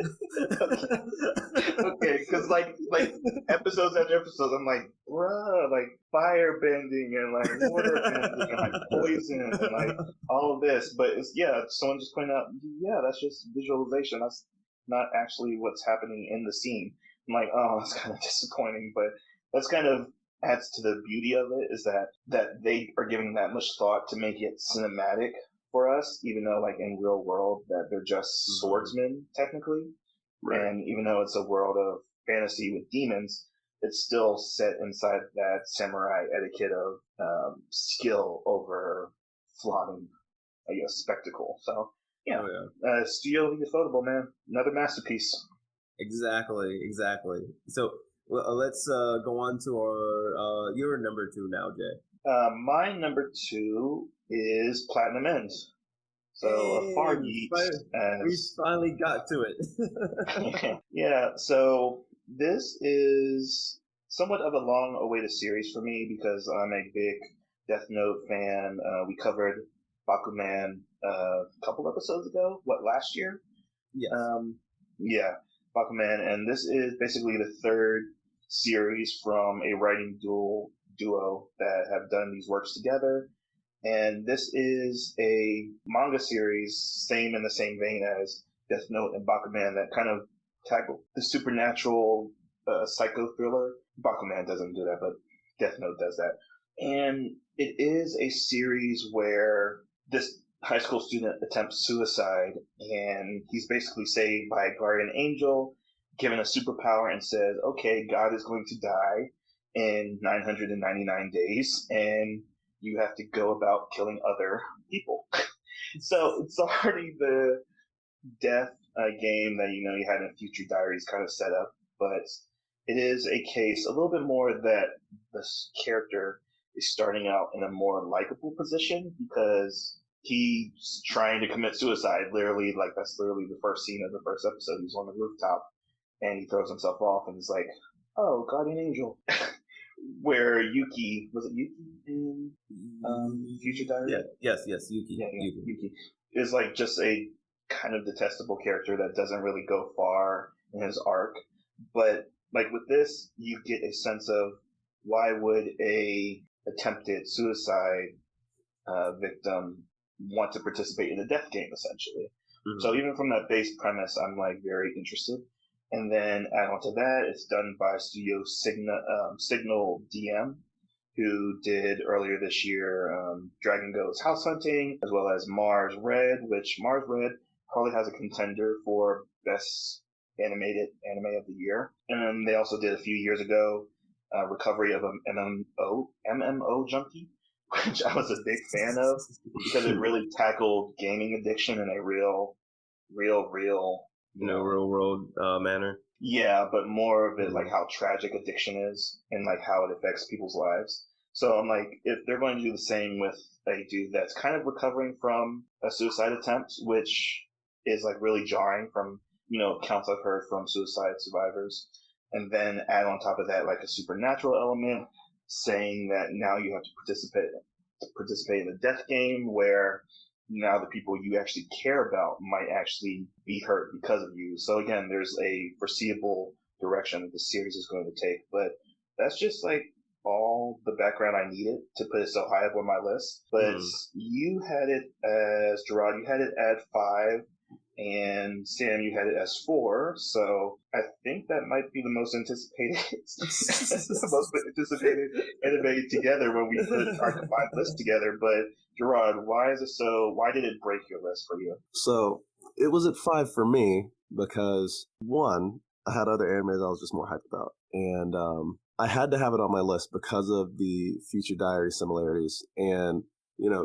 Okay, because like episodes after episodes, I'm like, bruh, like fire bending and like water bending and like poison and like all of this, but it's, someone just pointed out, that's just visualization. That's not actually what's happening in the scene. I'm like, oh, that's kind of disappointing, but that's kind of adds to the beauty of it, is that they are giving that much thought to make it cinematic for us, even though like in real world that they're just swordsmen technically. Right. And even though it's a world of fantasy with demons, it's still set inside that samurai etiquette of skill over flaunting, I guess, spectacle. So Studio Ufotable, man, another masterpiece. Exactly. So let's go on to our your number 2 now, Jay. My number 2 is platinumend. So Far Yeet. We finally got to it. Yeah, so this is somewhat of a long-awaited series for me, because I'm a big Death Note fan. We covered Bakuman a couple episodes ago. Last year? Yes. Yeah. Bakuman, and this is basically the third series from a writing duo that have done these works together. And this is a manga series, in the same vein as Death Note and Bakuman, that kind of tackle the supernatural psycho thriller. Bakuman doesn't do that, but Death Note does that. And it is a series where this high school student attempts suicide, and he's basically saved by a guardian angel, given a superpower, and says, okay, God is going to die in 999 days, and you have to go about killing other people. So it's already the death game that you had in Future Diaries kind of set up, but it is a case a little bit more that this character is starting out in a more likable position because he's trying to commit suicide. Literally, that's literally the first scene of the first episode. He's on the rooftop and he throws himself off and he's like, "Oh, guardian angel." Where Yuki, was it Yuki in Future Diary? Yeah, yes, Yuki. Yeah, Yuki is just a kind of detestable character that doesn't really go far in his arc. But with this, you get a sense of why would a attempted suicide victim want to participate in a death game, essentially. Mm-hmm. So even from that base premise, I'm very interested. And then add on to that, it's done by Studio Signal DM, who did earlier this year Dragon Ghost House Hunting, as well as Mars Red, which Mars Red probably has a contender for Best Animated Anime of the Year. And then they also did a few years ago Recovery of an MMO Junkie, which I was a big fan of because it really tackled gaming addiction in a real real world manner. Yeah, but more of it how tragic addiction is and how it affects people's lives. So I'm if they're going to do the same with a dude that's kind of recovering from a suicide attempt, which is really jarring from accounts I've heard from suicide survivors, and then add on top of that a supernatural element, saying that now you have to participate in a death game where now the people you actually care about might actually be hurt because of you. So again, there's a foreseeable direction that the series is going to take. But that's just all the background I needed to put it so high up on my list. But you had it as, Jarrod, you had it at 5, and Sam, you had it as 4. So I think that might be the most anticipated anime together when we put our combined list together. But Jarrod, why did it break your list for you? So it was at 5 for me because, one, I had other animes I was just more hyped about. And I had to have it on my list because of the Future Diary similarities. And,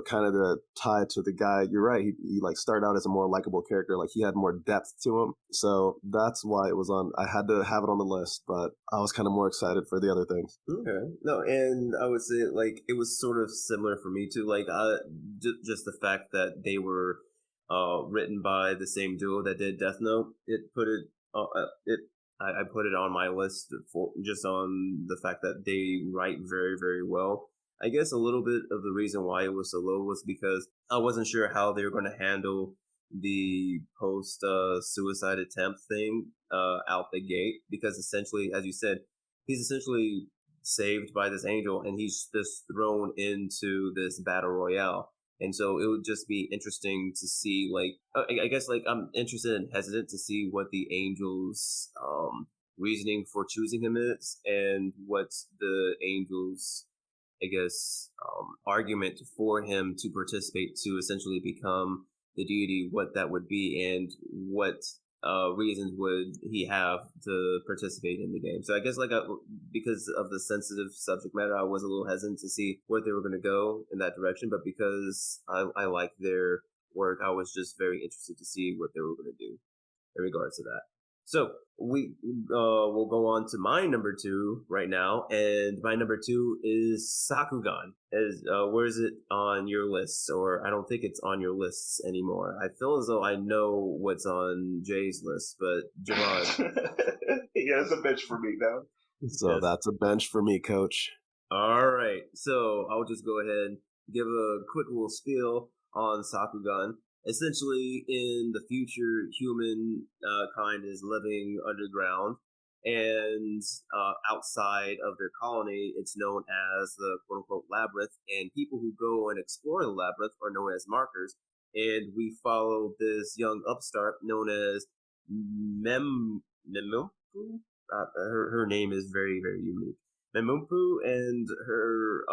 kind of the tie to the guy, you're right, he started out as a more likable character. He had more depth to him. So that's why it was on. I had to have it on the list, but I was kind of more excited for the other things. Okay. No, and I would say it was sort of similar for me too. Just the fact that they were written by the same duo that did Death Note, I put it on my list just on the fact that they write very, very well. I guess a little bit of the reason why it was so low was because I wasn't sure how they were going to handle the post suicide attempt thing out the gate, because essentially, as you said, he's essentially saved by this angel and he's just thrown into this battle royale. And so it would just be interesting to see, I guess, I'm interested and hesitant to see what the angel's reasoning for choosing him is, and what the angel's, I guess, argument for him to participate to essentially become the deity, what that would be, and what reasons would he have to participate in the game. So I guess because of the sensitive subject matter, I was a little hesitant to see where they were going to go in that direction. But because I like their work, I was just very interested to see what they were going to do in regards to that. So we will go on to my number 2 right now, and my number 2 is Sakugan. Where is it on your list? Or I don't think it's on your lists anymore. I feel as though I know what's on Jay's list, but Jarrod. Yeah, it's a bench for me now. So yes. That's a bench for me, Coach. All right, so I'll just go ahead and give a quick little spiel on Sakugan. essentially in the future, human kind is living underground, and outside of their colony, it's known as the quote unquote labyrinth, and people who go and explore the labyrinth are known as markers. And we follow this young upstart known as Memumpu. Her name is very, very unique. Memumpu, and her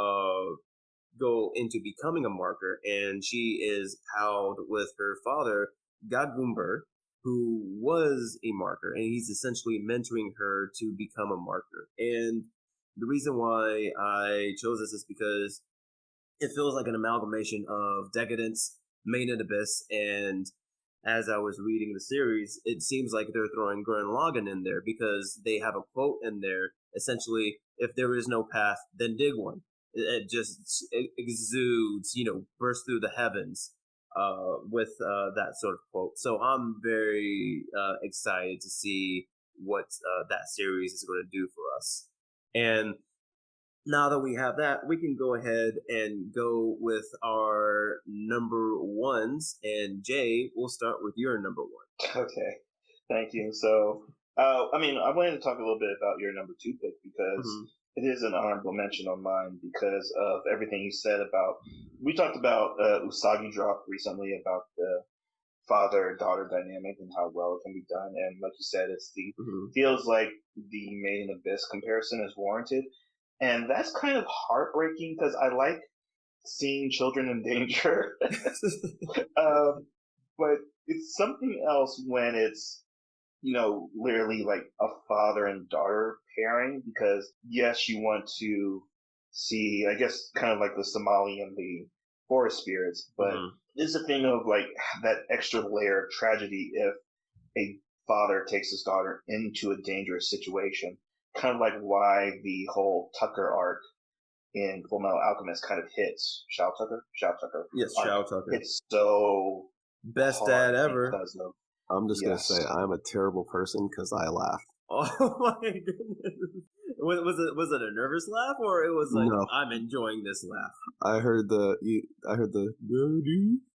go into becoming a marker, and she is palled with her father, Gagumber, who was a marker, and he's essentially mentoring her to become a marker. And the reason why I chose this is because it feels like an amalgamation of Decadence, Main and Abyss, and as I was reading the series, it seems like they're throwing Gurren Lagann in there because they have a quote in there, essentially, if there is no path, then dig one. It just exudes, bursts through the heavens with that sort of quote. So I'm very excited to see what that series is going to do for us. And now that we have that, we can go ahead and go with our number ones. And Jay, we'll start with your number one. Okay, thank you. So, I wanted to talk a little bit about your number two pick because it is an honorable mention on mine because of everything you said about. We talked about Usagi Drop recently about the father-daughter dynamic and how well it can be done, and like you said, it's feels like the Made in Abyss comparison is warranted. And that's kind of heartbreaking because I like seeing children in danger. But it's something else when it's, literally like a father and daughter pairing because, yes, you want to see, I guess, kind of like the Somali and the forest spirits, but it's a thing of like that extra layer of tragedy if a father takes his daughter into a dangerous situation. Kind of like why the whole Tucker arc in Fullmetal Alchemist kind of hits Shao Tucker. Yes, Shao Tucker. It's so best dad ever. I'm just gonna say I'm a terrible person because I laughed. Oh my goodness! Was it a nervous laugh or it was like no. I'm enjoying this laugh? I heard the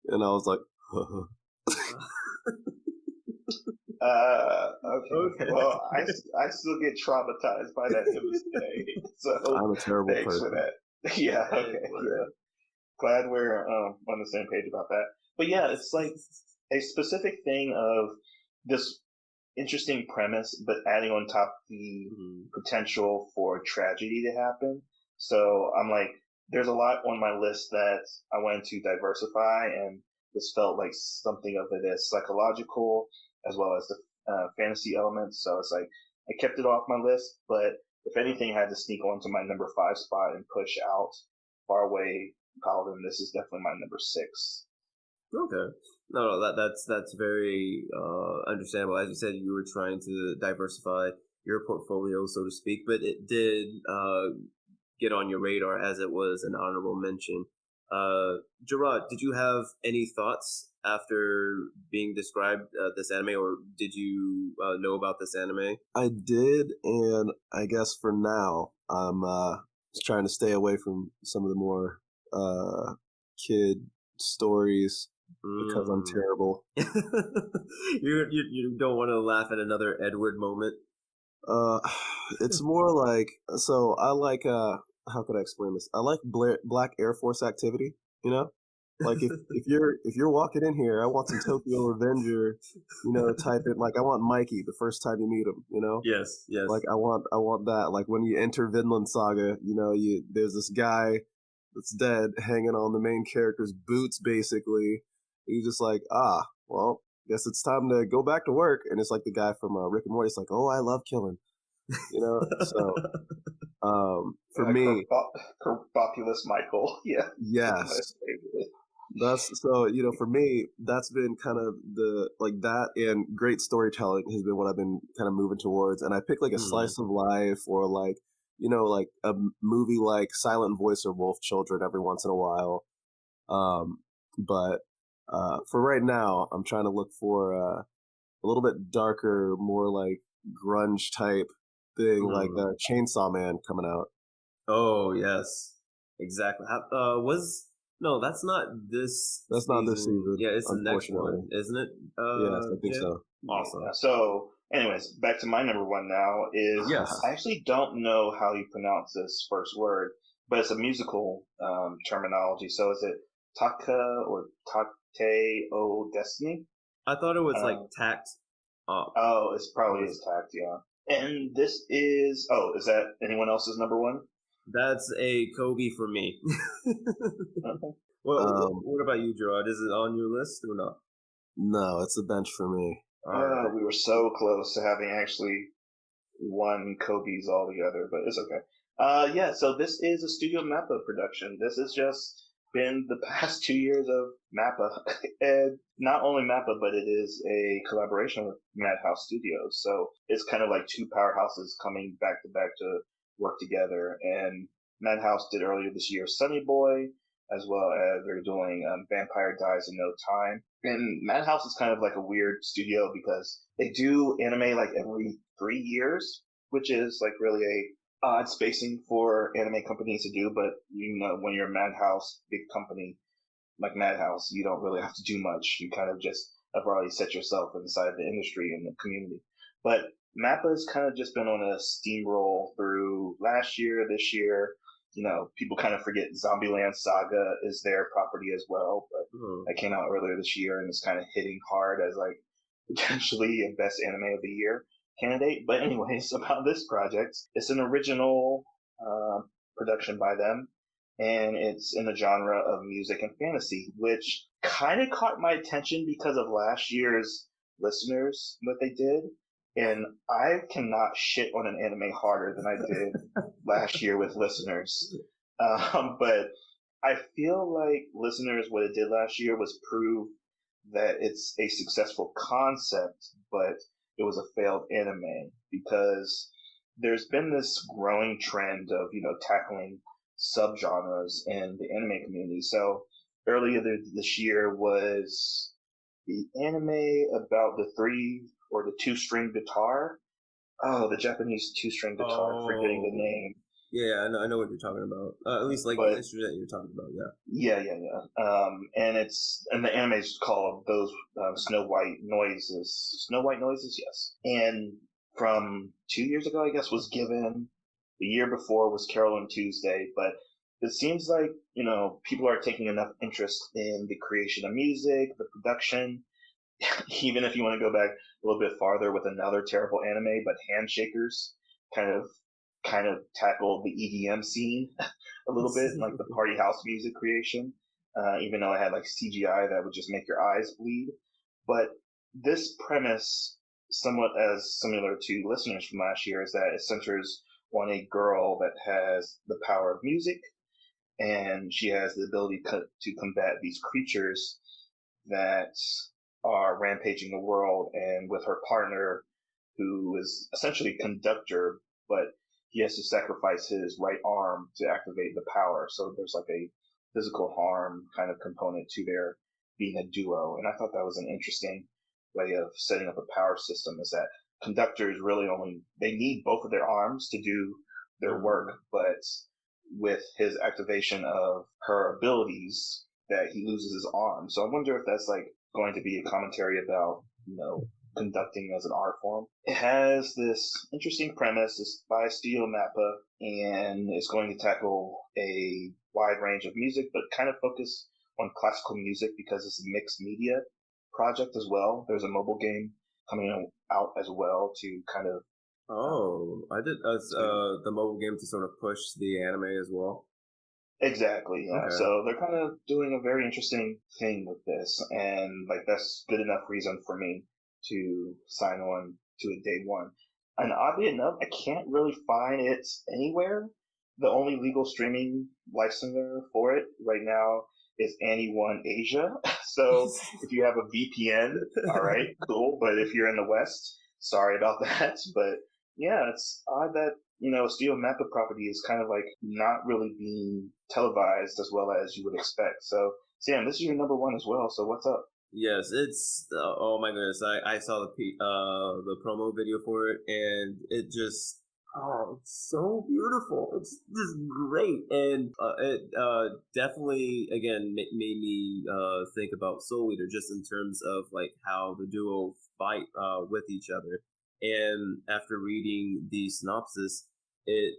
and I was like. Okay. Well, I still get traumatized by that to this day. So I'm a terrible thanks person. for that. Yeah. Okay. Yeah. Glad we're on the same page about that. But yeah, it's like a specific thing of this interesting premise, but adding on top the potential for tragedy to happen. So I'm like, there's a lot on my list that I wanted to diversify, and this felt like something of it as psychological as well as the fantasy elements. So it's like I kept it off my list, but if anything, I had to sneak onto my number 5 spot and push out Far Away Paladin. This is definitely my number 6. Okay. No, that's very understandable. As you said, you were trying to diversify your portfolio, so to speak, but it did get on your radar as it was an honorable mention. Jarrod, did you have any thoughts after being described this anime, or did you know about this anime? I did, and I guess for now, I'm trying to stay away from some of the more kid stories because I'm terrible. You don't want to laugh at another Edward moment? It's more like, so I like how could I explain this? I like Black Air Force activity, like if you're walking in here, I want some Tokyo Revenger, type it. Like I want Mikey the first time you meet him, Yes. Like I want that. Like when you enter Vinland Saga, there's this guy that's dead hanging on the main character's boots, basically. He's just like, well, guess it's time to go back to work. And it's like the guy from Rick and Morty. It's like, oh, I love killing, So, for me, Populous Michael, yeah, yes, that's so. For me, that's been kind of that, and great storytelling has been what I've been kind of moving towards. And I pick like a slice of life, or like like a movie like Silent Voice or Wolf Children every once in a while. But for right now, I'm trying to look for a little bit darker, more like grunge type thing, like Chainsaw Man coming out. Oh yes, exactly. Was No, that's not this. That's not this season. Yeah, it's the next one, isn't it? Yes, I think so. Awesome. Yeah. So, anyways, back to my number one now is I actually don't know how you pronounce this first word, but it's a musical terminology. So is it taka or taktopdestiny? I thought it was like tact. Oh, it's probably is tact, yeah. And this is is that anyone else's number one? That's a Kobe for me. Okay. What about you, Jarrod? Is it on your list or not? No, it's a bench for me. We were so close to having actually one Kobe's all together, but it's okay. Yeah, so this is a Studio Mappa production. This has just been the past 2 years of Mappa. And not only Mappa, but it is a collaboration with Madhouse Studios. So it's kind of like two powerhouses coming back to back to work together. And Madhouse did earlier this year Sunny Boy, as well as they're doing Vampire Dies in No Time. And Madhouse is kind of like a weird studio because they do anime like every 3 years, which is like really a odd spacing for anime companies to do. But you know, when you're a Madhouse, big company like Madhouse, you don't really have to do much. You kind of just have already set yourself inside the industry and the community. But Mappa has kind of just been on a steamroll through last year, this year. You know, people kind of forget Zombieland Saga is their property as well, but that came out earlier this year and is kind of hitting hard as like potentially a best anime of the year candidate. But anyways, about this project, it's an original production by them, and it's in the genre of music and fantasy, which kind of caught my attention because of last year's Listeners that they did. And I cannot shit on an anime harder than I did last year with Listeners. But I feel like Listeners, what it did last year was prove that it's a successful concept, but it was a failed anime because there's been this growing trend of, you know, tackling subgenres in the anime community. So earlier this year was the anime about the two-string guitar. Oh, the Japanese two-string guitar. Forgetting the name. Yeah, I know what you're talking about. At least like the instrument you're talking about. Yeah. Yeah. And the anime is called those Snow White Noises. Snow White Noises, yes. And from 2 years ago, I guess, was Given. The year before was Carol and Tuesday, but it seems like, you know, people are taking enough interest in the creation of music, the production. Even if you want to go back a little bit farther with another terrible anime, but Handshakers kind of tackled the EDM scene a little bit, like the party house music creation, even though it had like CGI that would just make your eyes bleed. But this premise, somewhat as similar to Listeners from last year, is that it centers on a girl that has the power of music, and she has the ability to combat these creatures that are rampaging the world, and with her partner, who is essentially a conductor, but he has to sacrifice his right arm to activate the power. So there's like a physical harm kind of component to their being a duo. And I thought that was an interesting way of setting up a power system, is that conductors really they need both of their arms to do their work, but with his activation of her abilities, that he loses his arm. So I wonder if that's like going to be a commentary about, you know, conducting as an art form. It has this interesting premise. It's by Studio Mappa, and it's going to tackle a wide range of music, but kind of focus on classical music because it's a mixed media project as well. There's a mobile game coming out as well to kind of. I did the mobile game to sort of push the anime as well. Exactly, yeah. Okay. So they're kind of doing a very interesting thing with this, and like that's good enough reason for me to sign on to it day one. And oddly enough, I can't really find it anywhere. The only legal streaming licensor for it right now is Anyone Asia. So if you have a VPN, all right, cool. But if you're in the West, sorry about that. But yeah, it's odd that, you know, Studio Mappa property is kind of like not really being televised as well as you would expect. So, Sam, this is your number one as well. So what's up? Yes, it's oh my goodness! I saw the promo video for it, and it just Oh, it's so beautiful. It's just great. And it definitely, again, made me think about Soul Eater just in terms of like how the duo fight with each other. And after reading the synopsis, it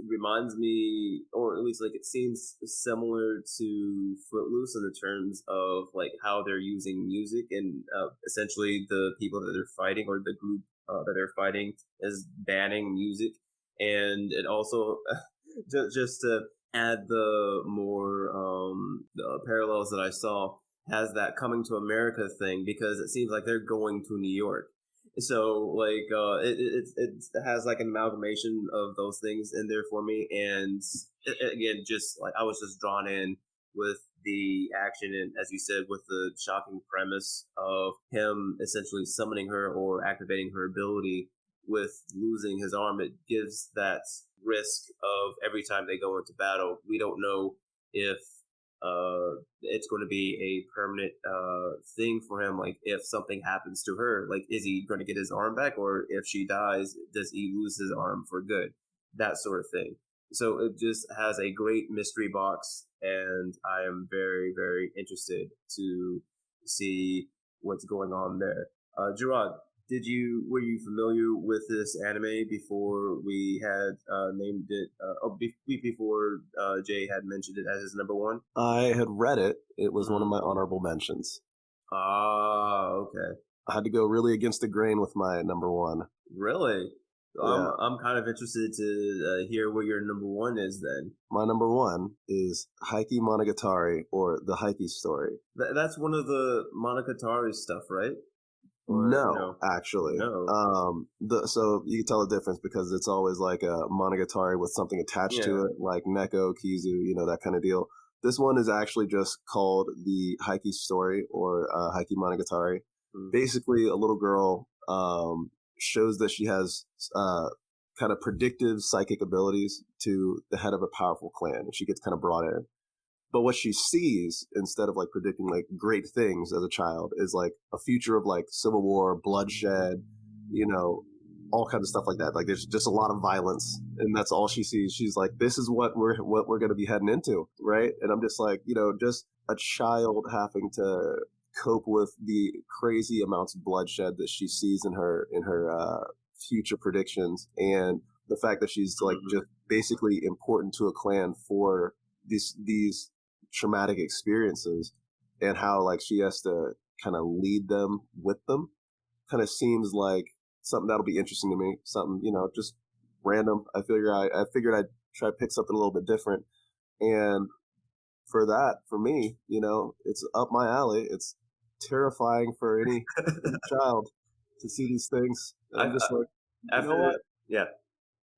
reminds me, or at least like it seems similar to Footloose in the terms of like how they're using music and essentially the people that they're fighting or the group that they're fighting is banning music, and it also just to add the more the parallels that I saw has that coming to America thing because it seems like they're going to New York. So like it has like an amalgamation of those things in there for me, and again, just like I was just drawn in with the action and, as you said, with the shocking premise of him essentially summoning her or activating her ability with losing his arm. It gives that risk of every time they go into battle, we don't know if it's going to be a permanent thing for him. Like if something happens to her, like is he going to get his arm back, or if she dies, does he lose his arm for good? That sort of thing. So it just has a great mystery box, and I am very, very interested to see what's going on there. Jarrod, were you familiar with this anime before we had named it? Before Jay had mentioned it as his number one. I had read it. It was one of my honorable mentions. Ah, okay. I had to go really against the grain with my number one. Really? Yeah. I'm kind of interested to hear what your number one is then. My number one is Heike Monogatari, or the Heike story. That's one of the Monogatari stuff, right? No, actually. No. So you can tell the difference because it's always like a Monogatari with something attached to it, like Neko, Kizu, that kind of deal. This one is actually just called the Heike story, or Heike Monogatari. Mm-hmm. Basically, a little girl shows that she has kind of predictive psychic abilities to the head of a powerful clan, and she gets kind of brought in. But what she sees, instead of like predicting like great things as a child, is like a future of like civil war, bloodshed, all kinds of stuff like that. Like there's just a lot of violence, and that's all she sees. She's like, this is what we're going to be heading into, right? And I'm just like, just a child having to cope with the crazy amounts of bloodshed that she sees in her future predictions, and the fact that she's like just basically important to a clan for these traumatic experiences, and how like she has to kind of lead them with them, kind of seems like something that'll be interesting to me. Something just random. I figured I'd try to pick something a little bit different, and for me, it's up my alley. It's terrifying for any child to see these things. And I'm just like, you know what? Yeah.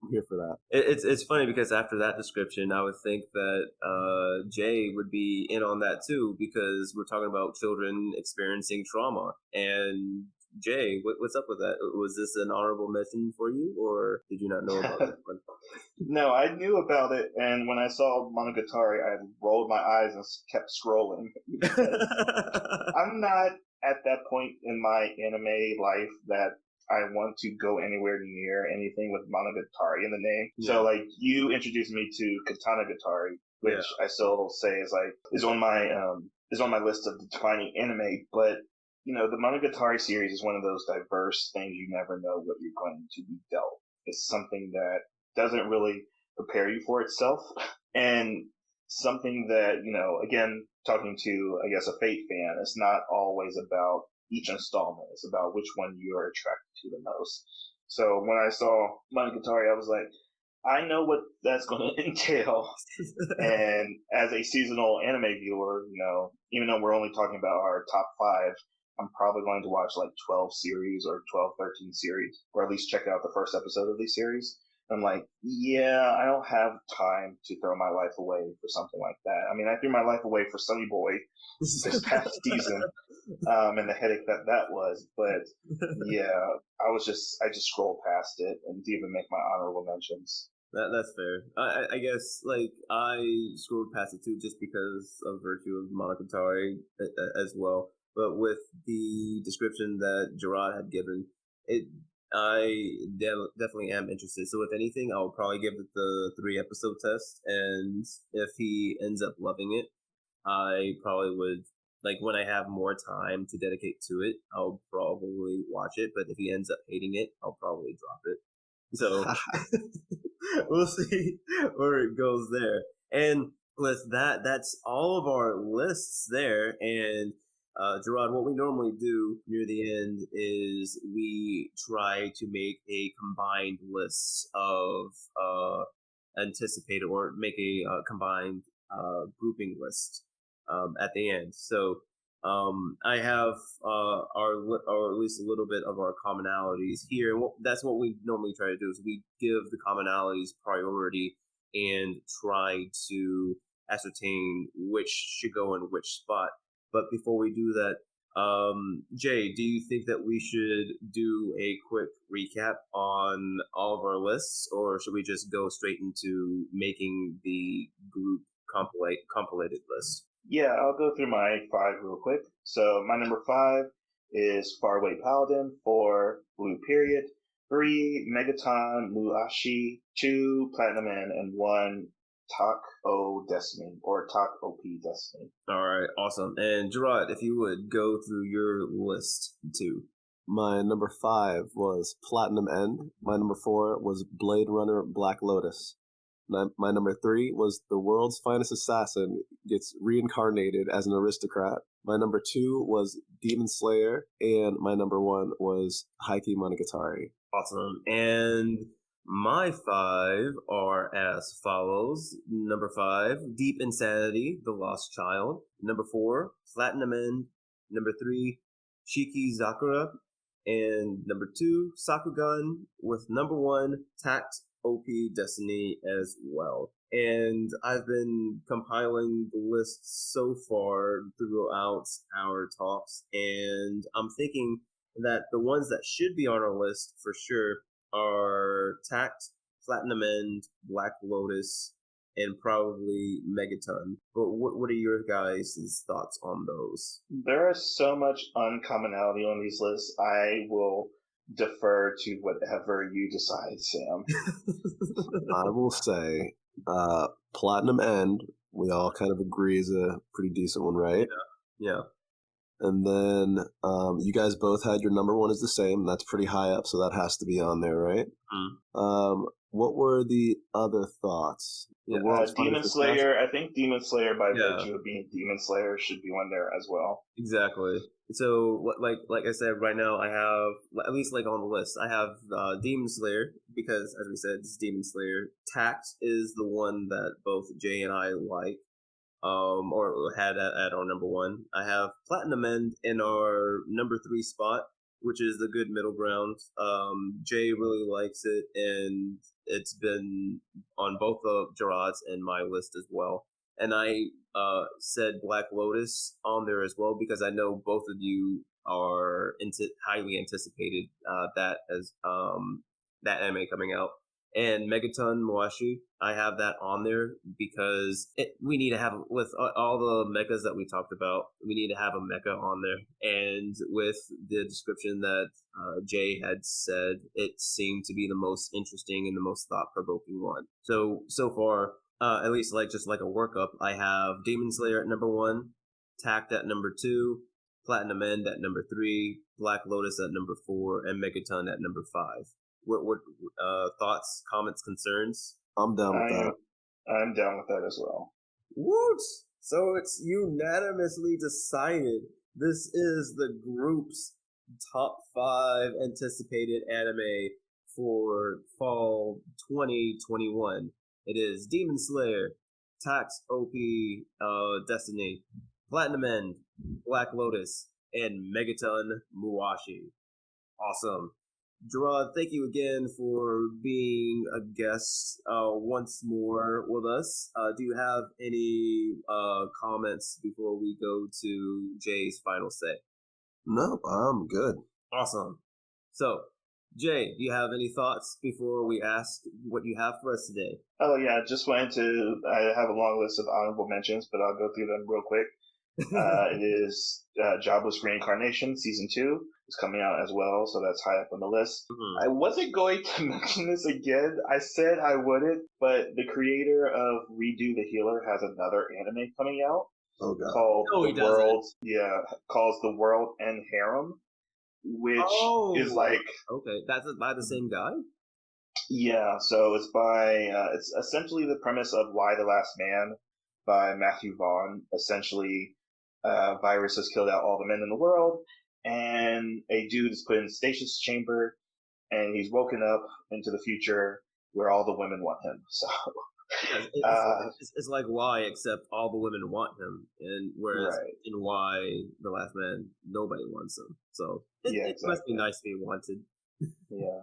I'm here for that. It's funny because after that description, I would think that Jay would be in on that too, because we're talking about children experiencing trauma. And Jay, what's up with that? Was this an honorable mention for you, or did you not know about this one? No, I knew about it, and when I saw Monogatari, I rolled my eyes and kept scrolling. I'm not at that point in my anime life that I want to go anywhere near anything with Monogatari in the name. Yeah. So like you introduced me to Katanagatari, which I still say is on my list of defining anime, but the Monogatari series is one of those diverse things you never know what you're going to be dealt. It's something that doesn't really prepare you for itself, and something that, again, talking to, I guess, a Fate fan, it's not always about each installment. It's about which one you are attracted to the most. So when I saw Monogatari, I was like, I know what that's going to entail. And as a seasonal anime viewer, even though we're only talking about our top 5, I'm probably going to watch like 12 series or 12, 13 series, or at least check out the first episode of these series. I'm like, yeah, I don't have time to throw my life away for something like that. I mean, I threw my life away for Sunny Boy this past season, and the headache that was. But yeah, I just scrolled past it and didn't even make my honorable mentions. That's fair. I guess like I scrolled past it too, just because of virtue of Monogatari as well. But with the description that Jarrod had given, it I definitely am interested. So if anything, I'll probably give it the 3-episode test, and if he ends up loving it, I probably would, like, when I have more time to dedicate to it, I'll probably watch it. But if he ends up hating it, I'll probably drop it. So we'll see where it goes there. And with that, that's all of our lists there. And Jarrod, what we normally do near the end is we try to make a combined list of anticipated, or make a combined grouping list at the end. So I have or at least a little bit of our commonalities here. And that's what we normally try to do, is we give the commonalities priority and try to ascertain which should go in which spot. But before we do that, Jay, do you think that we should do a quick recap on all of our lists, or should we just go straight into making the group compilated list? Yeah, I'll go through my 5 real quick. So my number 5 is Faraway Paladin, 4 Blue Period, 3 Megaton Muashi, 2 Platinumend, and 1 taktopdestiny, or taktopdestiny. All right, awesome. And Jarrod, if you would go through your list too. My number 5 was Platinumend. My number 4 was Blade Runner Black Lotus. My number 3 was The World's Finest Assassin gets reincarnated as an aristocrat. My number 2 was Demon Slayer, and my number 1 was Heike Monogatari. Awesome. And my 5 are as follows. Number 5, Deep Insanity, The Lost Child. Number 4, Platinumend. Number 3, Shiki Zakura. And number 2, Sakugan, with number 1, taktopdestiny as well. And I've been compiling the list so far throughout our talks, and I'm thinking that the ones that should be on our list for sure are Takt, Platinumend, Black Lotus, and probably Megaton. But what are your guys' thoughts on those? There is so much uncommonality on these lists. I will defer to whatever you decide, Sam. I will say Platinumend, we all kind of agree, is a pretty decent one, right? Yeah. And then you guys both had your number 1 is the same. That's pretty high up, so that has to be on there, right? What were the other thoughts? Demon Slayer. I think Demon Slayer, by virtue of being Demon Slayer, should be one there as well. Exactly. So, like I said, right now I have, at least like on the list, I have Demon Slayer, because as we said, it's Demon Slayer. Takt is the one that both Jay and I like, or had at our number 1. I have Platinumend in our number 3 spot, which is the good middle ground. Jay really likes it, and it's been on both of Jarrod's and my list as well. And I said Black Lotus on there as well, because I know both of you are highly anticipated that as that anime coming out. And Megaton Muashi, I have that on there because we need to have, with all the mechas that we talked about, we need to have a mecha on there. And with the description that Jay had said, it seemed to be the most interesting and the most thought-provoking one. So far, at least just like a workup, I have Demon Slayer at number 1, Takt at number 2, Platinumend at number 3, Black Lotus at number 4, and Megaton at number 5. What thoughts, comments, concerns? I'm down with that. I'm down with that as well. Woot! So it's unanimously decided. This is the group's top 5 anticipated anime for fall 2021. It is Demon Slayer, taktopdestiny, Platinumend, Black Lotus, and Megaton Muashi. Awesome. Jarrod, thank you again for being a guest once more with us. Do you have any comments before we go to Jay's final say? No, I'm good. Awesome. So, Jay, do you have any thoughts before we ask what you have for us today? Oh, yeah, I have a long list of honorable mentions, but I'll go through them real quick. It is Jobless Reincarnation Season 2 is coming out as well, so that's high up on the list. I wasn't going to mention this again. I said I wouldn't, but the creator of Redo the Healer has another anime coming out called The World. Yeah, calls The World and Harem, which is like that's by the same guy. Yeah, so it's by it's essentially the premise of Y the Last Man by Matthew Vaughn. Essentially, virus has killed out all the men in the world, and a dude is put in a stasis chamber, and he's woken up into the future where all the women want him. So it's like Y, except all the women want him, and whereas in Y the Last Man, nobody wants him. So it must be nice being wanted. Yeah.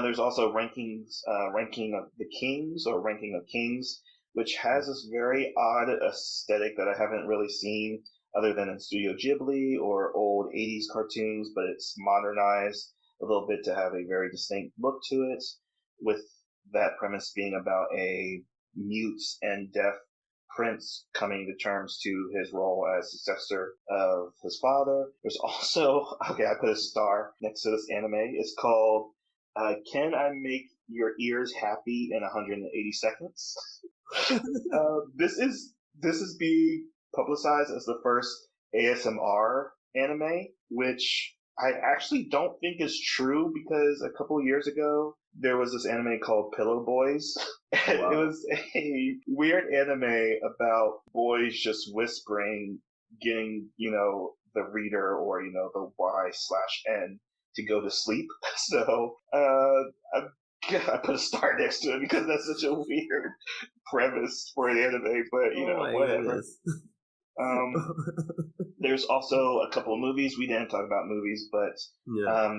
There's also Ranking of the Kings, or Ranking of Kings, which has this very odd aesthetic that I haven't really seen other than in Studio Ghibli or old 80s cartoons, but it's modernized a little bit to have a very distinct look to it, with that premise being about a mute and deaf prince coming to terms to his role as successor of his father. There's also, I put a star next to this anime. It's called Can I Make Your Ears Happy in 180 Seconds? This is being publicized as the first ASMR anime, which I actually don't think is true, because a couple of years ago there was this anime called Pillow Boys. And It was a weird anime about boys just whispering, getting, the reader or, the Y/N to go to sleep. So I put a star next to it because that's such a weird premise for an anime, but whatever. There's also a couple of movies. We didn't talk about movies, but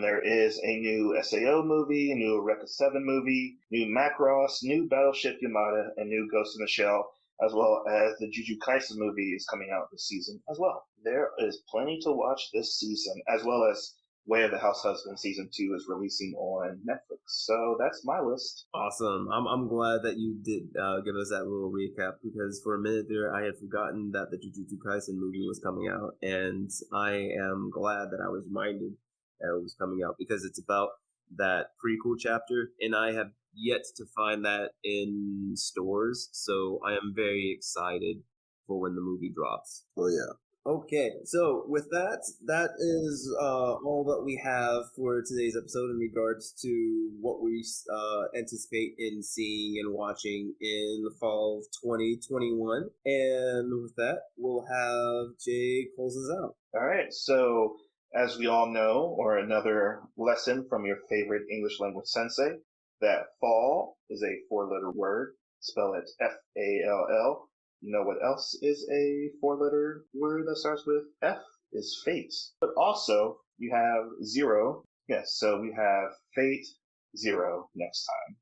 there is a new SAO movie, a new Eureka 7 movie, new Macross, new Battleship Yamada, and new Ghost in the Shell, as well as the Jujutsu Kaisen movie is coming out this season as well. There is plenty to watch this season, as well as Way of the House Husband Season 2 is releasing on Netflix. So that's my list. Awesome. I'm glad that you did give us that little recap, because for a minute there I had forgotten that the Jujutsu Kaisen movie was coming out, and I am glad that I was reminded that it was coming out, because it's about that prequel chapter, and I have yet to find that in stores, so I am very excited for when the movie drops. Oh yeah. Okay, so with that is all that we have for today's episode in regards to what we anticipate in seeing and watching in the fall of 2021. And with that, we'll have Jay close us out. All right, so as we all know, or another lesson from your favorite English language sensei, that fall is a 4-letter word. Spell it F-A-L-L. You know what else is a 4-letter word that starts with F? Is fate. But also, you have zero. Yes, so we have fate 0 next time.